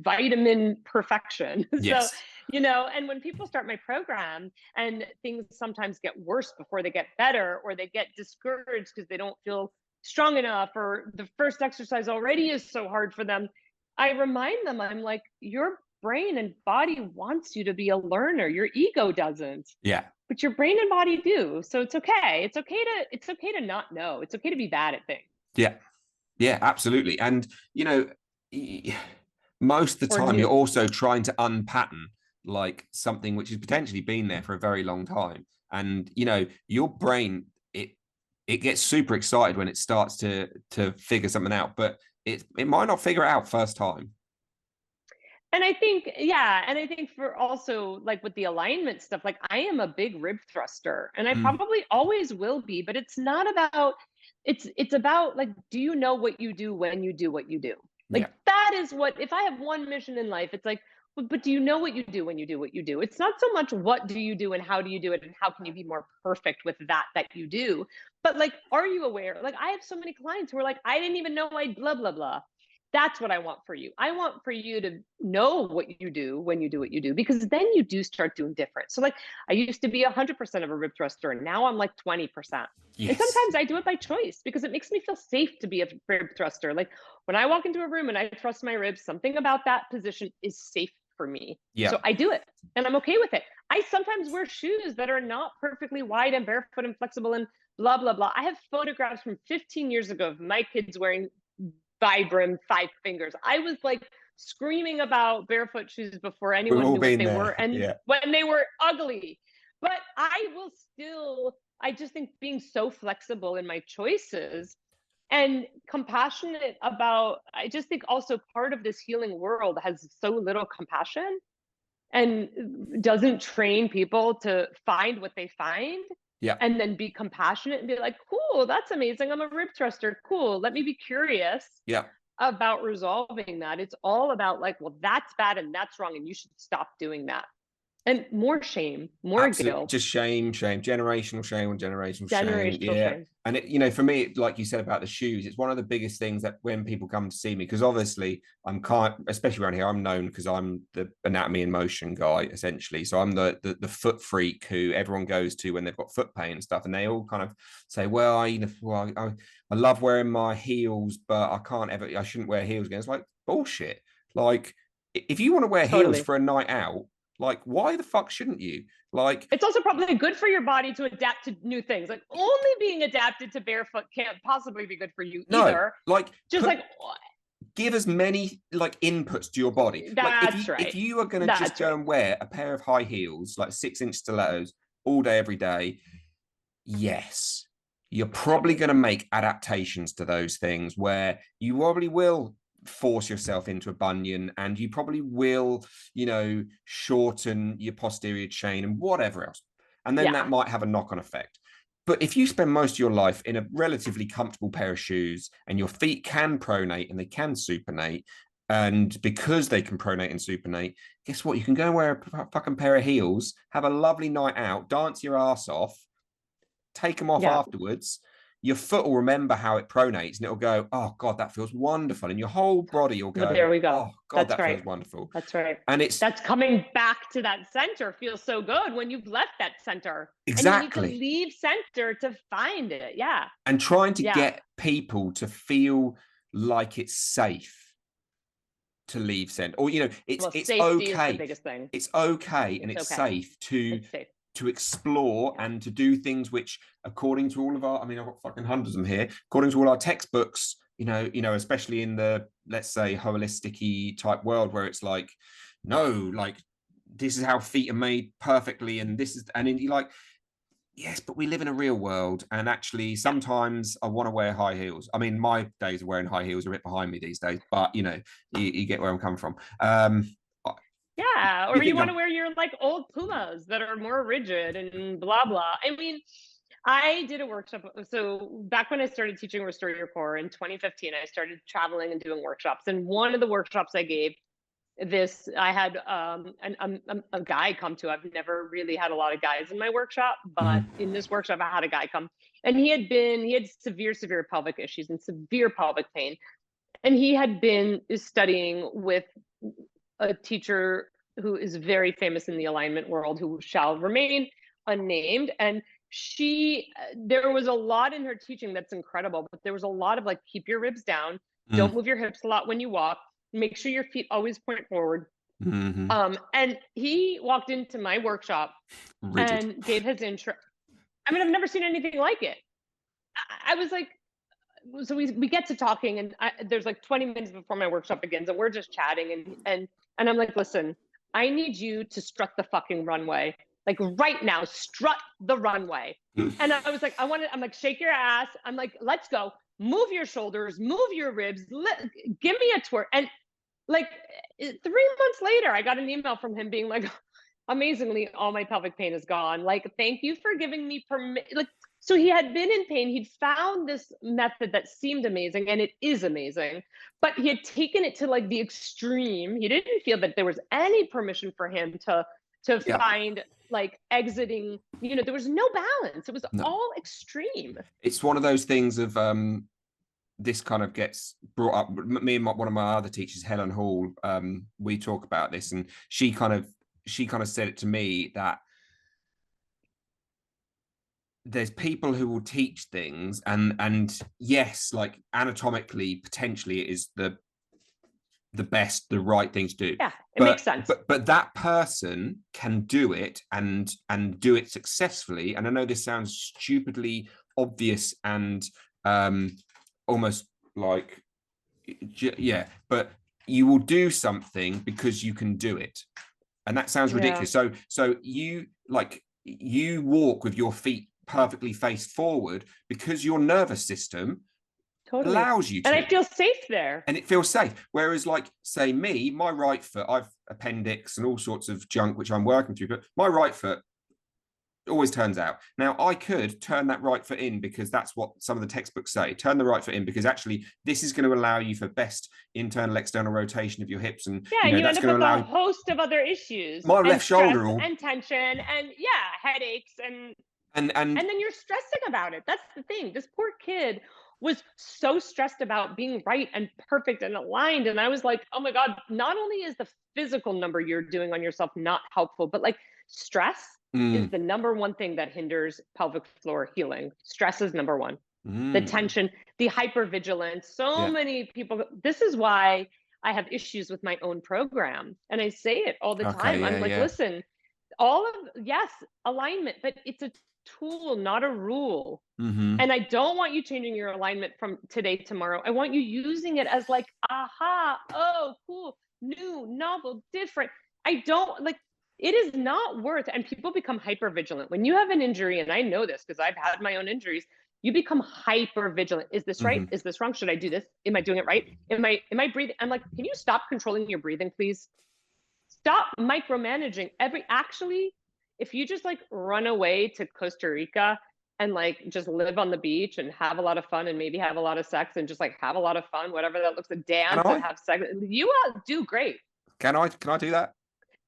vitamin perfection. Yes. So, and when people start my program and things sometimes get worse before they get better, or they get discouraged because they don't feel strong enough, or the first exercise already is so hard for them, I remind them, I'm like, your brain and body wants you to be a learner. Your ego doesn't. Yeah. But your brain and body do. So it's okay. It's okay to not know. It's okay to be bad at things. Yeah. Yeah, absolutely. And most of the time you're also trying to unpattern like something which has potentially been there for a very long time. And your brain, it gets super excited when it starts to figure something out, but it might not figure it out first time. And I think, for also like with the alignment stuff, like I am a big rib thruster, and I probably always will be, but it's not about, it's about like, do you know what you do when you do what you do? Like that is what, if I have one mission in life, it's like, but do you know what you do when you do what you do? It's not so much what do you do and how do you do it and how can you be more perfect with that you do, but like, are you aware? Like I have so many clients who are like, I didn't even know I blah, blah, blah. That's what I want for you. I want for you to know what you do when you do what you do, because then you do start doing different. So like I used to be 100% of a rib thruster, and now I'm like 20%. Yes. And sometimes I do it by choice because it makes me feel safe to be a rib thruster. Like when I walk into a room and I thrust my ribs, something about that position is safe for me. Yeah. So I do it and I'm okay with it. I sometimes wear shoes that are not perfectly wide and barefoot and flexible and blah, blah, blah. I have photographs from 15 years ago of my kids wearing Vibram 5 fingers. I was like screaming about barefoot shoes before anyone knew what they were, and when they were ugly. But I just think being so flexible in my choices and compassionate about, I just think also part of this healing world has so little compassion and doesn't train people to find what they find. Yeah. And then be compassionate and be like, cool, that's amazing. I'm a rib thruster. Cool. Let me be curious about resolving that. It's all about like, well, that's bad and that's wrong, and you should stop doing that. And more shame, more guilt. Just shame, generational shame on generational shame. Shame. And it, for me, like you said about the shoes, it's one of the biggest things that when people come to see me, because obviously especially around here, I'm known because I'm the anatomy in motion guy, essentially. So I'm the foot freak who everyone goes to when they've got foot pain and stuff. And they all kind of say, well, I love wearing my heels, but I shouldn't wear heels again. It's like bullshit. Like if you want to wear heels for a night out, like, why the fuck shouldn't you? Like, it's also probably good for your body to adapt to new things. Like, only being adapted to barefoot can't possibly be good for you either. Like, just give as many like inputs to your body. That's right. If you are going to just go and wear a pair of high heels, like 6-inch stilettos all day, every day, Yes. You're probably going to make adaptations to those things where you probably will force yourself into a bunion, and you probably will, shorten your posterior chain and whatever else. And then that Yeah. might have a knock-on effect. But if you spend most of your life in a relatively comfortable pair of shoes and your feet can pronate and they can supinate, and because they can pronate and supinate, guess what? You can go and wear a fucking pair of heels, have a lovely night out, dance your ass off, take them off Yeah. afterwards. Your foot will remember how it pronates and it'll go, oh God, that feels wonderful. And your whole body will Well, go, there we go. oh God, That's that right. feels wonderful. That's right. And it's That's coming back to that center feels so good when you've left that center and you need to exactly. leave center to find it. Yeah. And trying to Yeah. get people to feel like it's safe to leave center, or Well, it's safety is the okay, biggest thing. it's okay, and It's it's okay. safe to It's safe. explore Yeah. and to do things which, according to all of our, I mean, I've got fucking hundreds of them here, according to all our textbooks, especially in the, let's say, holistic type world where it's like, no, like this is how feet are made perfectly, and this is, and you're like, yes, but we live in a real world, and actually Yeah. sometimes I want to wear high heels. I mean, my days of wearing high heels are a bit behind me these days, but you get where I'm coming from. Yeah. You Or you think want to I'm wear your like old Pumas that are more rigid and blah, blah. I mean, I did a workshop. So back when I started teaching Restore Your Core in 2015, I started traveling and doing workshops. And one of the workshops I gave, I had a guy come to. I've never really had a lot of guys in my workshop, but Mhm. in this workshop, I had a guy come, and he had severe pelvic issues and severe pelvic pain, and he had been studying with a teacher who is very famous in the alignment world, who shall remain unnamed. And there was a lot in her teaching that's incredible, but there was a lot of like, keep your ribs down, don't Mm. move your hips a lot when you walk, make sure your feet always point forward. Mhm. And he walked into my workshop Rigid. and gave his intro. I mean, I've never seen anything like it. I was like, so we get to talking, and there's like 20 minutes before my workshop begins, and we're just chatting, and I'm like, listen, I need you to strut the fucking runway, like right now, strut the runway. And I was like, I'm like, shake your ass. I'm like, let's go, move your shoulders, move your ribs, give me a twerk. And like 3 months later, I got an email from him being like, amazingly, all my pelvic pain is gone. Like, thank you for giving me permission. Like, so he had been in pain. He'd found this method that seemed amazing, and it is amazing, but he had taken it to like the extreme. He didn't feel that there was any permission for him to Yeah. find like exiting. There was no balance. It was No. all extreme. It's one of those things of this kind of gets brought up. Me and one of my other teachers, Helen Hall, we talk about this, and she kind of said it to me that there's people who will teach things, and yes, like anatomically, potentially it is the right thing to do, Yeah, it makes but sense. that person can do it and do it successfully. And I know this sounds stupidly obvious and almost like, yeah, but you will do something because you can do it, and that sounds Yeah. ridiculous. So you walk with your feet perfectly faced forward because your nervous system Totally. allows you And I to, feel safe there. and it feels safe. Whereas, like, say me, my right foot, I've appendix and all sorts of junk which I'm working through, but my right foot always turns out. Now, I could turn that right foot in because that's what some of the textbooks say. Turn the right foot in because actually this is going to allow you for best internal external rotation of your hips, and Yeah, and you end that's up going with to a allow host of other issues my and left stress shoulder will, and tension and yeah, headaches and and then you're stressing about it. That's the thing. This poor kid was so stressed about being right and perfect and aligned, and I was like, "Oh my god, not only is the physical number you're doing on yourself not helpful, but like stress is the number one thing that hinders pelvic floor healing. Stress is number one. The tension, the hypervigilance. So yeah, many people, this is why I have issues with my own program. And I say it all the okay, time. yeah, I'm like, yeah, listen, yes, alignment, but it's a tool, not a rule. mm-hmm. And I don't want you changing your alignment from today, tomorrow. I want you using it as like, aha, oh, cool, new, novel, different. I don't like, it is not worth, and people become hyper vigilant when you have an injury, and I know this because I've had my own injuries. You become hyper vigilant. Is this right? Is this wrong? Should I do this? Am I doing it right? Am I breathing? I'm like, can you stop controlling your breathing, please? Stop micromanaging actually, if you just like run away to Costa Rica and like just live on the beach and have a lot of fun and maybe have a lot of sex and just like have a lot whatever that looks like, Can dance and I? have sex, you do great. Can I do that?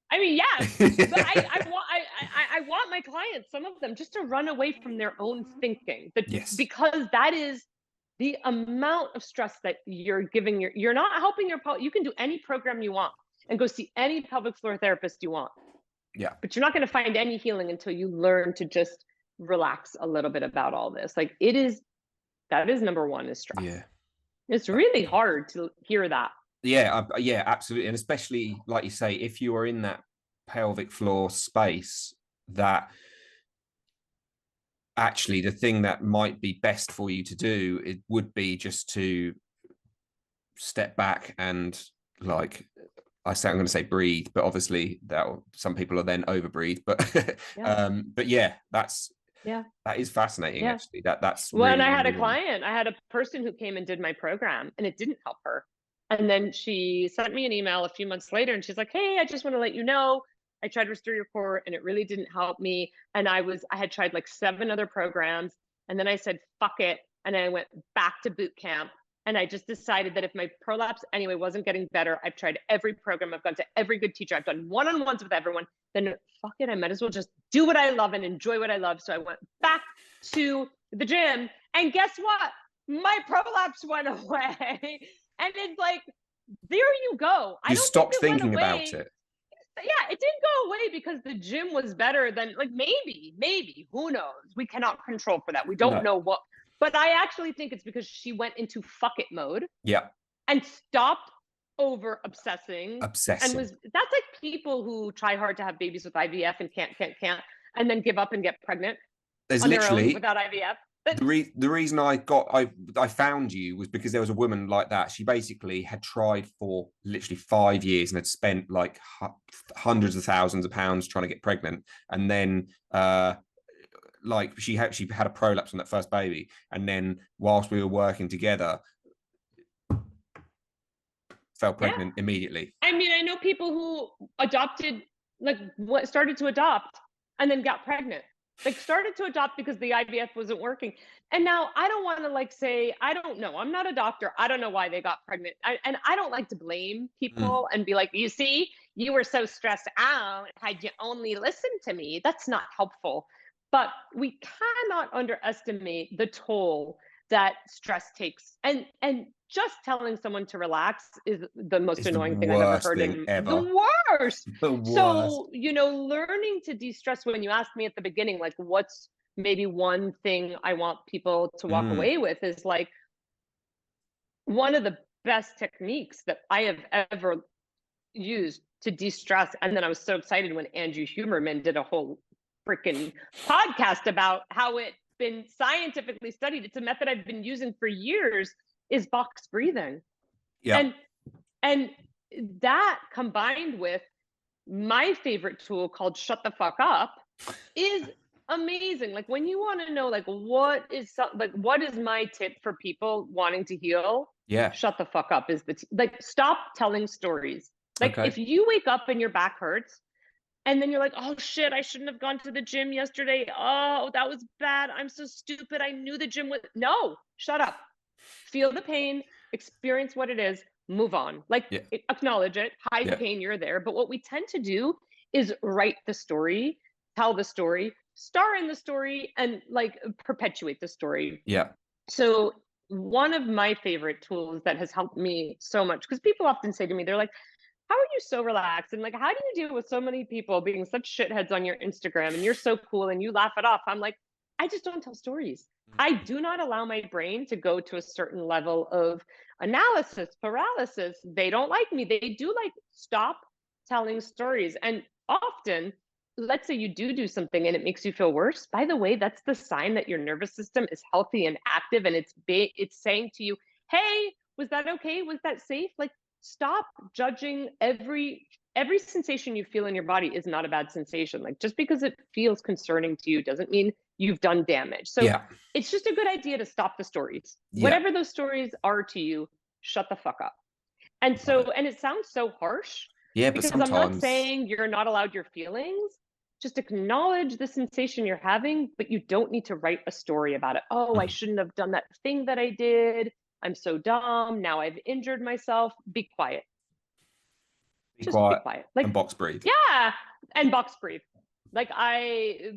I mean, yes, but I want my clients, some of them, just to run away from their own thinking, Yes. because that is the amount of stress that you're giving you're not helping you can do any program you want and go see any pelvic floor therapist you want. Yeah. But you're not going to find any healing until you learn to just relax a little bit about all this. Like that is number one, is stress. Yeah. It's really hard to hear that. Yeah, yeah, absolutely. And especially, like you say, if you are in that pelvic floor space, that actually the thing that might be best for you to do, it would be just to step back and, like, I'm going to say breathe, but obviously that some people are then over breathe. But but yeah, that is fascinating. Actually, that's well, really, and I had really a client, I had a person who came and did my program, and it didn't help her. And then she sent me an email a few months later, and she's like, "Hey, I just want to let you know, I tried Restore Your Core, and it really didn't help me. And I had tried like 7 other programs, and then I said, fuck it, and I went back to boot camp. And I just decided that if my prolapse anyway wasn't getting better, I've tried every program, I've gone to every good teacher, I've done one-on-ones with everyone, then fuck it, I might as well just do what I love and enjoy what I love." So I went back to the gym, and guess what? My prolapse went away. And it's like, there you go. You stopped thinking about it. Yeah, it didn't go away because the gym was better than, like, maybe, who knows? We cannot control for that. We don't know what, but I actually think it's because she went into fuck it mode. Yeah. And stopped over obsessing. That's like people who try hard to have babies with IVF and can't, and then give up and get pregnant. There's on literally their own without IVF. The reason I found you was because there was a woman like that. She basically had tried for literally 5 years and had spent like hundreds of thousands of pounds trying to get pregnant, and then like she had a prolapse on that first baby, and then whilst we were working together, fell pregnant immediately. I mean, I know people who adopted, like, started to adopt and then got pregnant. Like, started to adopt because the IVF wasn't working. And now I don't want to like say, I don't know. I'm not a doctor. I don't know why they got pregnant. And I don't like to blame people and be like, you see, you were so stressed out. Had you only listened to me? That's not helpful. But we cannot underestimate the toll that stress takes. And just telling someone to relax is the most annoying thing I've ever heard. The worst. So, learning to de-stress, when you asked me at the beginning, like, what's maybe one thing I want people to walk away with, is like, one of the best techniques that I have ever used to de-stress. And then I was so excited when Andrew Huberman did a whole freaking podcast about how it's been scientifically studied. It's a method I've been using for years, is box breathing. Yeah. And that, combined with my favorite tool called Shut the Fuck Up, is amazing. Like, when you want to know, like, what is my tip for people wanting to heal? Yeah. Shut the fuck up is stop telling stories. Like, if you wake up and your back hurts, and then you're like, oh shit, I shouldn't have gone to the gym yesterday. Oh, that was bad. I'm so stupid. I knew the gym was. No, shut up. Feel the pain, experience what it is, move on. Like, acknowledge it, hide pain, you're there. But what we tend to do is write the story, tell the story, star in the story, and like perpetuate the story. Yeah. So one of my favorite tools that has helped me so much, because people often say to me, they're like, how are you so relaxed? And like, how do you deal with so many people being such shitheads on your Instagram, and you're so cool and you laugh it off? I'm like, I just don't tell stories. I do not allow my brain to go to a certain level of analysis paralysis. They don't like me. They do like, stop telling stories. And often, let's say you do something and it makes you feel worse. By the way, that's the sign that your nervous system is healthy and active, and it's saying to you, hey, was that okay? Was that safe? Like, stop judging every every sensation you feel in your body is not a bad sensation. Like, just because it feels concerning to you doesn't mean you've done damage. So Yeah. it's just a good idea to stop the stories. Yeah. Whatever those stories are to you, shut the fuck up. And Love it. so, and it sounds so harsh, Yeah, but because I'm not sometimes, saying you're not allowed your feelings. Just acknowledge the sensation you're having, but you don't need to write a story about it. Oh, I shouldn't have done that thing that I did. I'm so dumb. Now I've injured myself. Be quiet. be Just be quiet quiet. and Like, box breathe. yeah. And box breathe. Like,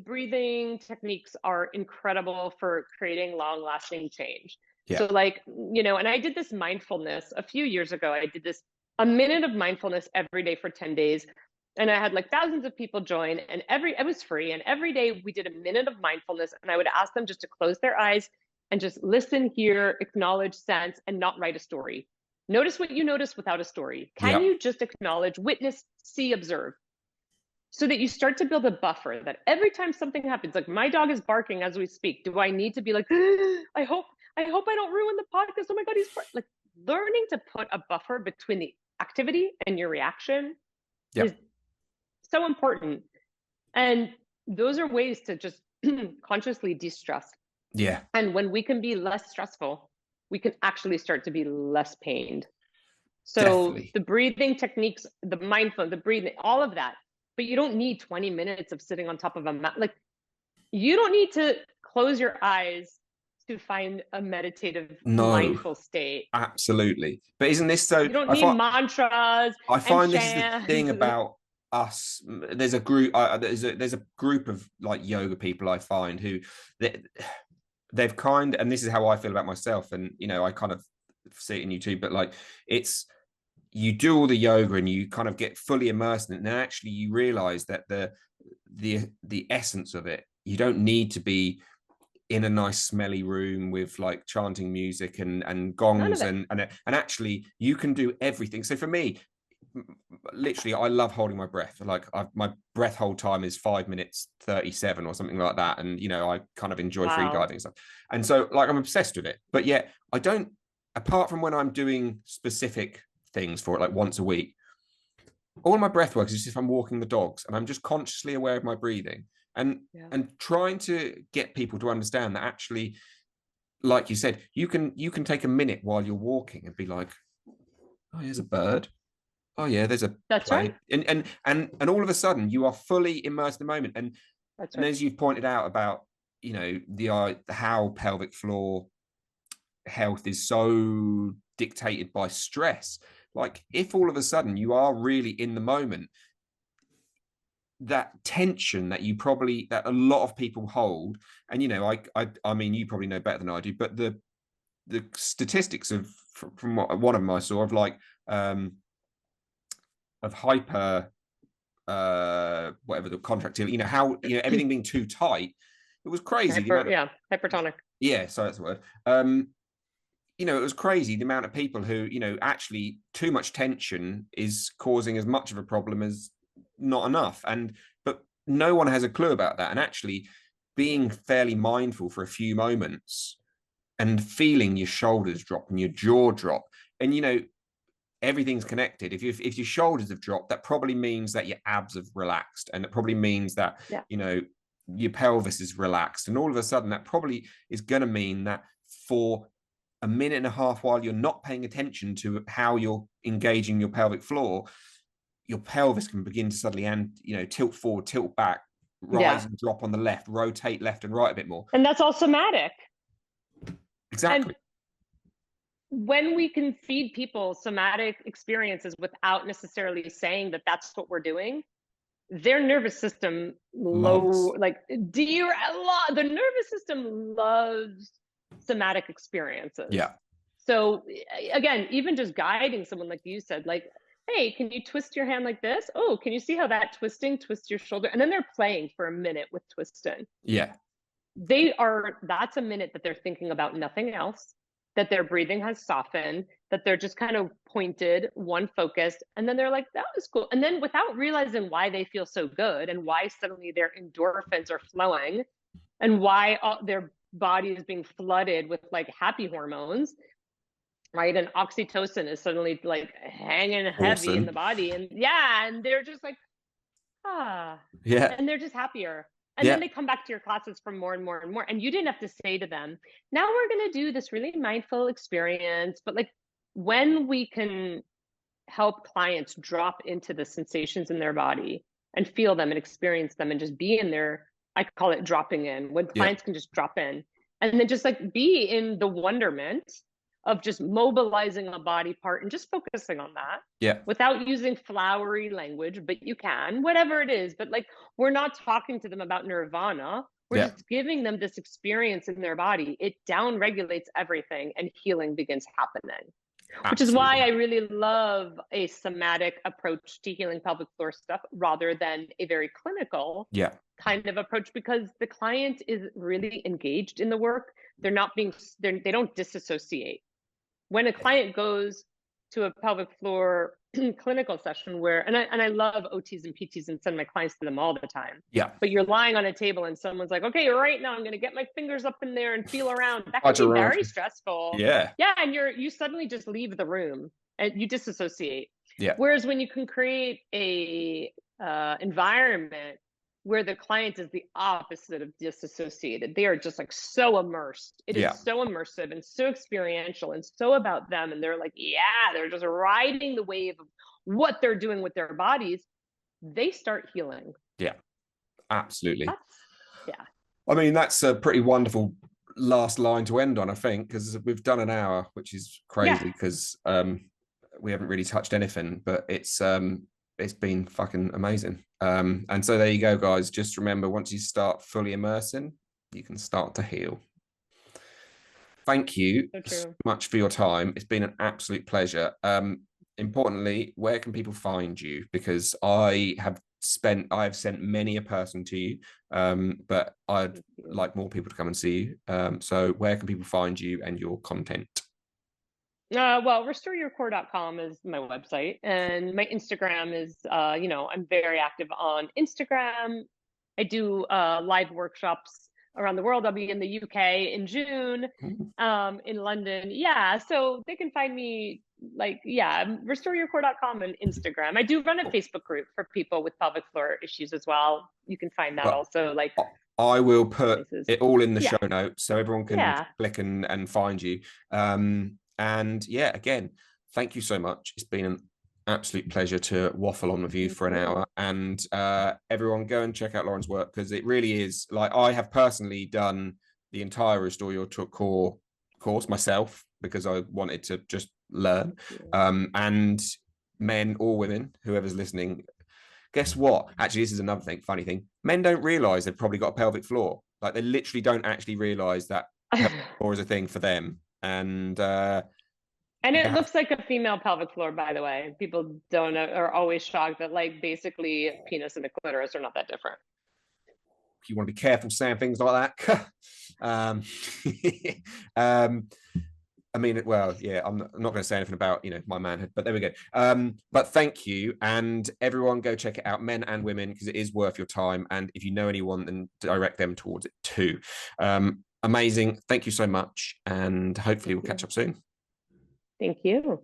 breathing techniques are incredible for creating long lasting change. Yeah. So, like, and I did this mindfulness a few years ago. I did this a minute of mindfulness every day for 10 days. And I had like thousands of people join, and it was free. And every day we did a minute of mindfulness, and I would ask them just to close their eyes and just listen, hear, acknowledge, sense, and not write a story. Notice what you notice without a story. Can Yeah. you just acknowledge, witness, see, observe? So that you start to build a buffer that every time something happens, like my dog is barking as we speak, do I need to be like, I hope I don't ruin the podcast. Oh my God, like, learning to put a buffer between the activity and your reaction Yeah. is so important. And those are ways to just consciously de-stress. Yeah. And when we can be less stressful, we can actually start to be less pained. So Definitely. the breathing techniques, the mindfulness, the breathing, all of that. But you don't need 20 minutes of sitting on top of a mat. Like, you don't need to close your eyes to find a meditative, No, mindful state. absolutely. But isn't this so? You don't need mantras I and find this is the chants. thing about us. There's a group. There's a group of like yoga people I find who they've kind, and this is how I feel about myself. And I kind of see it in you too. But like, it's you do all the yoga and you kind of get fully immersed in it, and then actually you realize that the essence of it, you don't need to be in a nice smelly room with like chanting music and None of gongs it. and actually you can do everything. So for me, literally, I love holding my breath. Like my breath hold time is 5 minutes 37 or something like that, and I kind of enjoy free Wow. diving stuff, and so like I'm obsessed with it. But yet I don't, apart from when I'm doing specific things for it, like once a week, all my breath work is just if I'm walking the dogs and I'm just consciously aware of my breathing, and Yeah. trying to get people to understand that actually, like you said, you can take a minute while you're walking and be like, oh, here's a bird. Oh yeah, there's a That's right. plane, and all of a sudden you are fully immersed in the moment. That's And right. as you've pointed out about the how pelvic floor health is so dictated by stress. Like, if all of a sudden you are really in the moment, that tension that a lot of people hold, and I mean, you probably know better than I do, but the statistics from what one of them I saw of like of hyper whatever the contractility, how everything being too tight, it was crazy the amount of, Hypertonic. yeah, so that's the word. It was crazy the amount of people who actually too much tension is causing as much of a problem as not enough, but no one has a clue about that. And actually being fairly mindful for a few moments and feeling your shoulders drop and your jaw drop, and everything's connected. If your shoulders have dropped, that probably means that your abs have relaxed, and it probably means that Yeah. your pelvis is relaxed, and all of a sudden that probably is going to mean that for a minute and a half, while you're not paying attention to how you're engaging your pelvic floor, your pelvis can begin to suddenly tilt forward, tilt back, rise Yeah. and drop on the left, rotate left and right a bit more. And that's all somatic. Exactly. And when we can feed people somatic experiences without necessarily saying that that's what we're doing, their nervous system Loves. the nervous system loves somatic experiences. Yeah. So again, even just guiding someone, like you said, like, hey, can you twist your hand like this? Oh, can you see how that twisting twists your shoulder? And then they're playing for a minute with twisting. Yeah. That's a minute that they're thinking about nothing else, that their breathing has softened, that they're just kind of pointed, one focused, and then they're like, that was cool. And then without realizing why they feel so good and why suddenly their endorphins are flowing and why their body is being flooded with like happy hormones, right? And oxytocin is suddenly like hanging heavy in Awesome. the body. And yeah, and they're just like, ah, Yeah. and they're just happier. And then Yeah. they come back to your classes for more and more and more. And you didn't have to say to them, now we're going to do this really mindful experience. But like when we can help clients drop into the sensations in their body and feel them and experience them and just be in there, I call it dropping in, when Yeah. clients can just drop in and then just like be in the wonderment of just mobilizing a body part and just focusing on that Yeah. without using flowery language, but you can, whatever it is. But like, we're not talking to them about nirvana. We're Yeah. just giving them this experience in their body. It down regulates everything and healing begins happening, which is why Absolutely. I really love a somatic approach to healing pelvic floor stuff rather than a very clinical Yeah. kind of approach, because the client is really engaged in the work. They're not being, they don't disassociate. When a client goes to a pelvic floor clinical session where, and I love OTs and PTs and send my clients to them all the time. Yeah. But you're lying on a table and someone's like, okay, right now I'm going to get my fingers up in there and feel around. That can Fudge be around. very stressful. Yeah. Yeah, and you suddenly just leave the room and you disassociate. Yeah. Whereas when you can create a environment where the client is the opposite of disassociated, they are just like so immersed. It Yeah. is so immersive and so experiential and so about them. And they're like, yeah, they're just riding the wave of what they're doing with their bodies. They start healing. Yeah. Absolutely. That's, yeah. I mean, that's a pretty wonderful last line to end on, I think, because we've done an hour, which is Yeah. crazy because we haven't really touched anything, but it's been fucking amazing. And so there you go, guys. Just remember, once you start fully immersing, you can start to heal. Thank you So so true. much for your time. It's been an absolute pleasure. Importantly, where can people find you? Because I have sent many a person to you, but I'd like more people to come and see you. So where can people find you and your content? Well, restoreyourcore.com is my website, and my Instagram is, I'm very active on Instagram. I do live workshops around the world. I'll be in the UK in June, in London. Yeah, so they can find me like, yeah, restoreyourcore.com and Instagram. I do run a Facebook group for people with pelvic floor issues as well. You can find that Well, also, like I will put places. it all in the Yeah, show notes so everyone can yeah. click and find you. And yeah, again, thank you so much. It's been an absolute pleasure to waffle on with you Thank for an you. hour. And everyone go and check out Lauren's work, because it really is, like, I have personally done the entire Restore Your Core course myself because I wanted to just learn. And men or women, whoever's listening, guess what? Actually, this is another thing, funny thing. Men don't realize they've probably got a pelvic floor. Like, they literally don't actually realize that pelvic floor is a thing for them. And And it yeah, looks like a female pelvic floor, by the way. People don't know, are always shocked that like basically penis and the clitoris are not that different. you want to be careful saying things like that. um, um, I mean, well, yeah, I'm not going to say anything about, my manhood, but there we go. But thank you. And everyone go check it out, men and women, because it is worth your time. And if you know anyone, then direct them towards it too. Amazing. Thank you so much. And hopefully we'll catch up soon. Thank you.